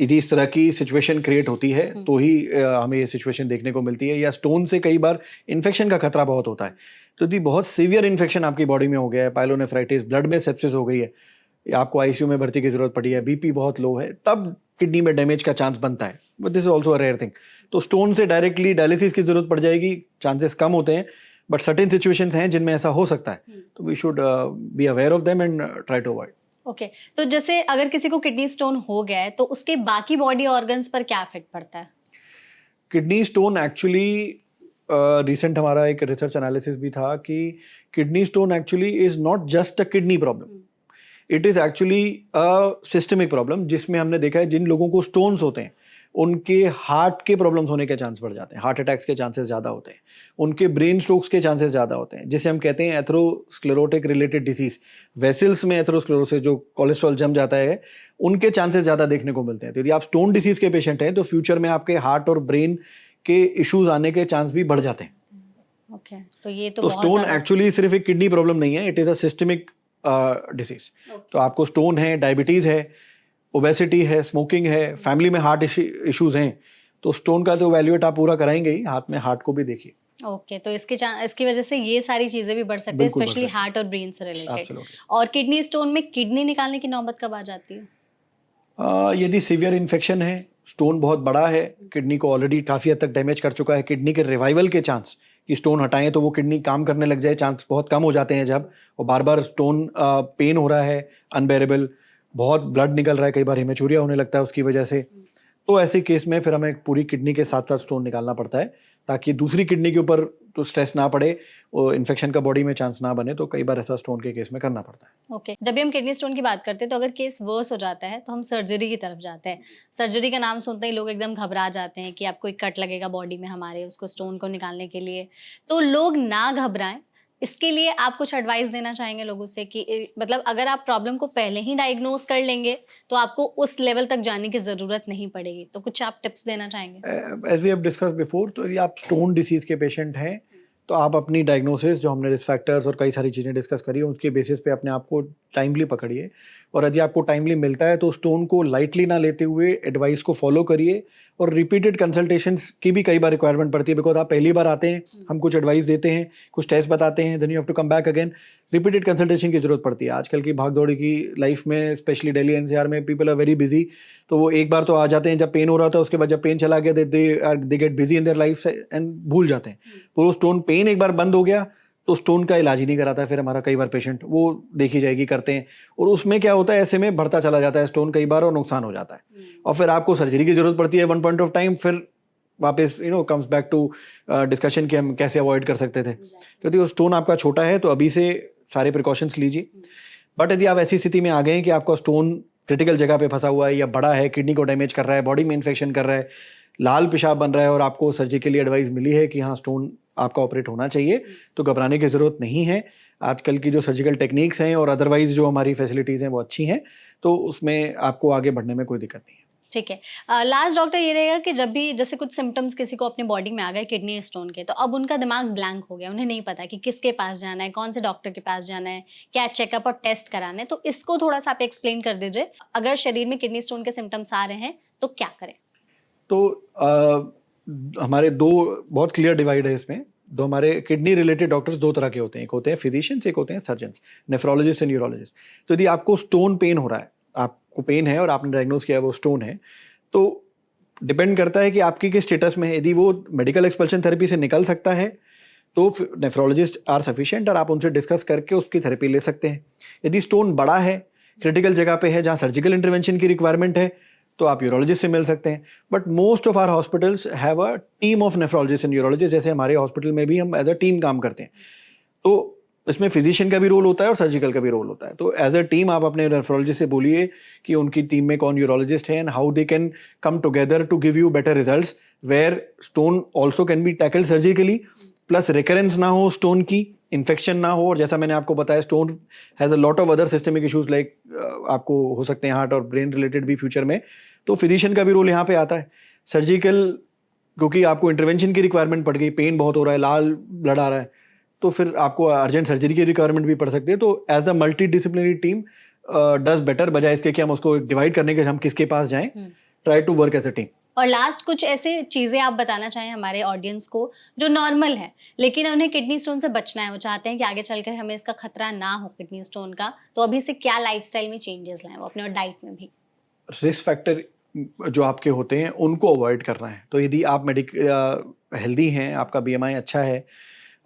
यदि इस तरह की सिचुएशन क्रिएट होती है तो ही हमें ये सिचुएशन देखने को मिलती है। या स्टोन से कई बार इन्फेक्शन का खतरा बहुत होता है। तो यदि बहुत सीवियर इन्फेक्शन आपकी बॉडी में हो गया है, पाइलोनेफ्राइटिस, ब्लड में सेप्सिस हो गई है, या आपको आईसीयू में भर्ती की जरूरत पड़ी है, बीपी बहुत लो है, तब किडनी में डैमेज का चांस बनता है। But this is also a rare thing. तो स्टोन से डायरेक्टली डायलिसिस की जरूरत पड़ जाएगी, चांसेस कम होते हैं, बट सर्टेन सिचुएशंस हैं जिनमें ऐसा हो सकता है। तो we should be aware of them and try to avoid. Okay, तो जैसे अगर किसी को किडनी स्टोन हो गया है तो उसके बाकी बॉडी ऑर्गन्स पर क्या इफेक्ट पड़ता है? किडनी स्टोन एक्चुअली, रिसेंट हमारा एक रिसर्च एनालिसिस भी था कि kidney stone actually is not just a kidney problem, it is actually a systemic problem, जिसमें हमने देखा है जिन लोगों को स्टोन्स होते हैं उनके हार्ट के प्रॉब्लम्स होने के चांस बढ़ जाते हैं, हार्ट अटैक्स के चांसेस ज़्यादा होते हैं, उनके ब्रेन स्ट्रोक्स के चांसेस ज़्यादा होते हैं, जिसे हम कहते हैं एथेरोस्क्लेरोटिक रिलेटेड डिसीज। वेसल्स में एथेरोस्क्लेरोसिस, जो कोलेस्ट्रॉल जम जाता है, उनके चांसेस ज़्यादा देखने को मिलते हैं। तो यदि आप स्टोन डिसीज के पेशेंट हैं तो फ्यूचर में आपके हार्ट और ब्रेन के इश्यूज आने के चांस भी बढ़ जाते हैं। ओके, तो ये तो तो बहुत स्टोन ज़्यादा- एक्चुअली सिर्फ एक किडनी प्रॉब्लम नहीं है, it is a systemic disease. तो आपको स्टोन है, डायबिटीज़ है, ओबेसिटी है, स्मोकिंग है, फैमिली में हार्ट इश्यूज हैं, तो स्टोन का तो इवैल्यूएट आप पूरा कराएंगे ही, हाथ में हार्ट को भी देखिए। ओके, तो इसकी वजह से ये सारी चीजें भी बढ़ सकती है, बिल्कुल बढ़ स्पेशली सकती है। हार्ट और ब्रेन से रिलेटेड। Absolutely. और किडनी स्टोन में किडनी निकालने की नौबत कब आ जाती है? यदि सीवियर इन्फेक्शन है, स्टोन बहुत बड़ा है, किडनी को ऑलरेडी काफ़ी हद तक डैमेज कर चुका है, किडनी के रिवाइवल के चांस कि स्टोन हटाएं तो वो किडनी काम करने लग जाए, चांस बहुत कम हो जाते हैं जब, और बार बार स्टोन पेन हो रहा है अनबेरेबल, बहुत ब्लड निकल रहा है, कई बार हेमेचूरिया होने लगता है उसकी वजह से, तो ऐसे केस में फिर हमें पूरी किडनी के साथ साथ स्टोन निकालना पड़ता है, ताकि दूसरी किडनी के ऊपर तो स्ट्रेस ना पड़े और इन्फेक्शन का बॉडी में चांस ना बने। तो कई बार ऐसा स्टोन के केस में करना पड़ता है। ओके, जब भी हम किडनी स्टोन की बात करते हैं तो अगर केस वर्स हो जाता है तो हम सर्जरी की तरफ जाते हैं। सर्जरी का नाम सुनते ही लोग एकदम घबरा जाते हैं कि आपको एक कट लगेगा बॉडी में हमारे, उसको स्टोन को निकालने के लिए। तो लोग ना घबराएं, इसके लिए आप कुछ एडवाइस देना चाहेंगे लोगों से कि मतलब अगर आप प्रॉब्लम को पहले ही डायग्नोज कर लेंगे तो आपको उस लेवल तक जाने की जरूरत नहीं पड़ेगी। तो कुछ आप टिप्स देना चाहेंगे? As we have discuss before, तो यदि आप स्टोन डिसीज के पेशेंट हैं तो आप अपनी डायग्नोसिस, जो हमने रिस्क फैक्टर्स और कई सारी चीज़ें डिस्कस करी है, उसके बेसिस पे अपने आप को टाइमली पकड़िए। और यदि आपको टाइमली मिलता है तो स्टोन को लाइटली ना लेते हुए एडवाइस को फॉलो करिए। और रिपीटेड कंसल्टेशंस की भी कई बार रिक्वायरमेंट पड़ती है, बिकॉज आप पहली बार आते हैं, हम कुछ एडवाइस देते हैं, कुछ टेस्ट बताते हैं, then you have to come back again. Repeated consultation की जरूरत पड़ती है। आजकल की भागदौड़ी की लाइफ में, स्पेशली दिल्ली एनसीआर में, पीपल आर वेरी बिजी। तो वो एक बार तो आ जाते हैं जब पेन हो रहा होता है, उसके बाद जब पेन चला गया they get busy in their life and भूल जाते हैं। तो वो स्टोन पेन एक बार बंद हो गया तो स्टोन का इलाज ही नहीं कराता है फिर हमारा कई बार पेशेंट, वो देखी जाएगी करते हैं। और उसमें क्या होता है, ऐसे में बढ़ता चला जाता है स्टोन कई बार और नुकसान हो जाता है। और फिर आपको सर्जरी की जरूरत पड़ती है वन पॉइंट ऑफ टाइम। फिर वापस कम्स बैक टू डिस्कशन कि हम कैसे अवॉइड कर सकते थे। तो यदि वो स्टोन आपका छोटा है तो अभी से सारे प्रिकॉशंस लीजिए। बट यदि आप ऐसी स्थिति में आ गए हैं कि आपका स्टोन क्रिटिकल जगह पे फंसा हुआ है या बड़ा है, किडनी को डैमेज कर रहा है, बॉडी में इन्फेक्शन कर रहा है, लाल पेशाब बन रहा है और आपको सर्जरी के लिए एडवाइस मिली है कि हाँ स्टोन आपका ऑपरेट होना चाहिए, तो घबराने की ज़रूरत नहीं है। आजकल की जो सर्जिकल टेक्निक्स हैं और अदरवाइज जो हमारी फैसिलिटीज़ हैं वो अच्छी हैं, तो उसमें आपको आगे बढ़ने में कोई दिक्कत नहीं है। ठीक है। लास्ट डॉक्टर ये रहेगा कि जब भी जैसे कुछ सिम्टम्स किसी को अपने बॉडी में आ गए किडनी स्टोन के, तो अब उनका दिमाग ब्लैंक हो गया, उन्हें नहीं पता कि किसके पास जाना है, कौन से डॉक्टर के पास जाना है, क्या चेकअप और टेस्ट कराना है। तो इसको थोड़ा सा आप एक्सप्लेन कर दीजिए। अगर शरीर में किडनी स्टोन के सिम्टम्स आ रहे हैं तो क्या करें? तो हमारे दो बहुत क्लियर डिवाइड है इसमें। दो हमारे किडनी रिलेटेड डॉक्टर्स दो तरह के होते हैं, एक होते हैं फिजिशियंस, एक होते हैं सर्जन्स, नेफ्रोलॉजिस्ट एंड न्यूरोलॉजिस्ट। तो यदि आपको स्टोन पेन हो रहा है, आपको पेन है और आपने डायग्नोज किया वो स्टोन है, तो डिपेंड करता है कि आपकी किस स्टेटस में है। यदि वो मेडिकल एक्सपल्शन थेरेपी से निकल सकता है तो नेफ्रोलॉजिस्ट आर सफिशिएंट और आप उनसे डिस्कस करके उसकी थेरेपी ले सकते हैं। यदि स्टोन बड़ा है, क्रिटिकल जगह पे है जहाँ सर्जिकल इंटरवेंशन की रिक्वायरमेंट है, तो आप यूरोलॉजिस्ट से मिल सकते हैं। But most of our hospitals have a team of nephrologist and urologist. जैसे हमारे हॉस्पिटल में भी हम एज अ टीम काम करते हैं, तो इसमें फिजिशियन का भी रोल होता है और सर्जिकल का भी रोल होता है। तो एज अ टीम आप अपने नेफ्रोलॉजिस्ट से बोलिए कि उनकी टीम में कौन यूरोलॉजिस्ट है and how they can come together to give you better results, where stone also can be tackled surgically, plus recurrence ना हो स्टोन की, इन्फेक्शन ना हो। और जैसा मैंने आपको बताया, stone has a lot of other systemic issues like आपको हो सकते हैं हार्ट और ब्रेन रिलेटेड भी फ्यूचर में। तो फिजिशियन का भी रोल यहाँ पे आता है। सर्जिकल, क्योंकि आपको इंटरवेंशन की रिक्वायरमेंट पड़ गई, पेन बहुत हो रहा है, लाल ब्लड आ रहा है, तो फिर आपको अर्जेंट सर्जरी की रिक्वायरमेंट भी पड़ सकती है। तो as a multidisciplinary team does better, बजाय इसके कि हम उसको डिवाइड करने के हम किसके पास जाएं। Try to work as a team. और लास्ट कुछ ऐसे चीजें आप बताना चाहें हमारे ऑडियंस को जो नॉर्मल है लेकिन उन्हें किडनी स्टोन से बचना है, वो चाहते हैं कि आगे चलकर हमें इसका खतरा ना हो किडनी स्टोन का, तो अभी से क्या लाइफस्टाइल में चेंजेस लाएं वो अपने, और डाइट में भी? रिस्क फैक्टर जो आपके होते हैं उनको अवॉइड करना है। तो यदि आप हेल्दी हैं, आपका बीएमआई अच्छा है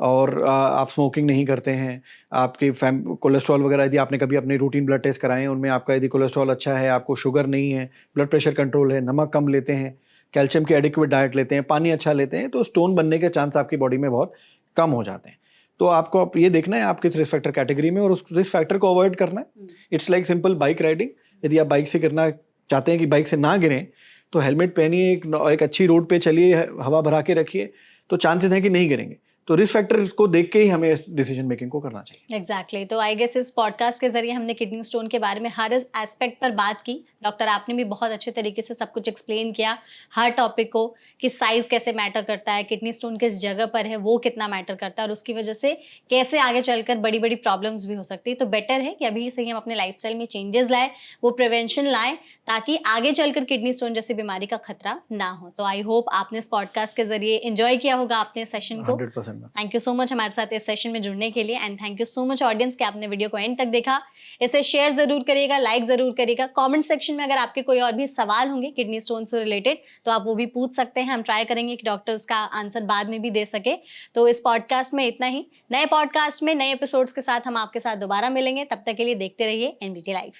और आप स्मोकिंग नहीं करते हैं, आपके कोलेस्ट्रॉल वगैरह यदि आपने कभी अपने रूटीन ब्लड टेस्ट कराए हैं उनमें आपका यदि कोलेस्ट्रॉल अच्छा है, आपको शुगर नहीं है, ब्लड प्रेशर कंट्रोल है, नमक कम लेते हैं, कैल्शियम की एडिक्वेट डाइट लेते हैं, पानी अच्छा लेते हैं, तो स्टोन बनने के चांस आपकी बॉडी में बहुत कम हो जाते हैं। तो आपको ये देखना है आप किस रिस्क फैक्टर कैटेगरी में और उस रिस्क फैक्टर को अवॉइड करना है। It's like simple bike riding. यदि आप बाइक से गिरना चाहते हैं कि बाइक से ना गिरें, तो हेलमेट पहनिए, एक अच्छी रोड पे चलिए, हवा भरा के रखिए, तो चांसेस हैं कि नहीं गिरेंगे। तो रिस्क फैक्टर्स को देख के ही हमें डिसीजन मेकिंग को करना चाहिए। एग्जैक्टली। तो आई गेस इस पॉडकास्ट के जरिए हमने किडनी स्टोन के बारे में हर एस्पेक्ट पर बात की। डॉक्टर आपने भी बहुत अच्छे तरीके से सब कुछ एक्सप्लेन किया, हर टॉपिक को, कि साइज कैसे मैटर करता है, किडनी स्टोन किस जगह पर है वो कितना मैटर करता है और उसकी वजह से कैसे आगे चलकर बड़ी बड़ी प्रॉब्लम्स भी हो सकती है। तो बेटर है कि अभी से ही हम अपने लाइफस्टाइल में चेंजेस लाएं, वो प्रिवेंशन लाएं, ताकि आगे चलकर किडनी स्टोन जैसी बीमारी का खतरा ना हो। तो आई होप आपने इस पॉडकास्ट के जरिए एंजॉय किया होगा आपने सेशन को। 100%। थैंक यू सो मच हमारे साथ इस सेशन में जुड़ने के लिए, and thank you so much audience कि आपने वीडियो को एंड तक देखा। इसे शेयर जरूर करिएगा, लाइक जरूर करिएगा। कमेंट सेक्शन में अगर आपके कोई और भी सवाल होंगे किडनी स्टोन से रिलेटेड तो आप वो भी पूछ सकते हैं। हम ट्राई करेंगे कि डॉक्टर उसका आंसर बाद में भी दे सके। तो इस पॉडकास्ट में इतना ही। नए पॉडकास्ट में नए एपिसोड्स के साथ हम आपके साथ दोबारा मिलेंगे। तब तक के लिए देखते रहिए एनबीटी लाइव।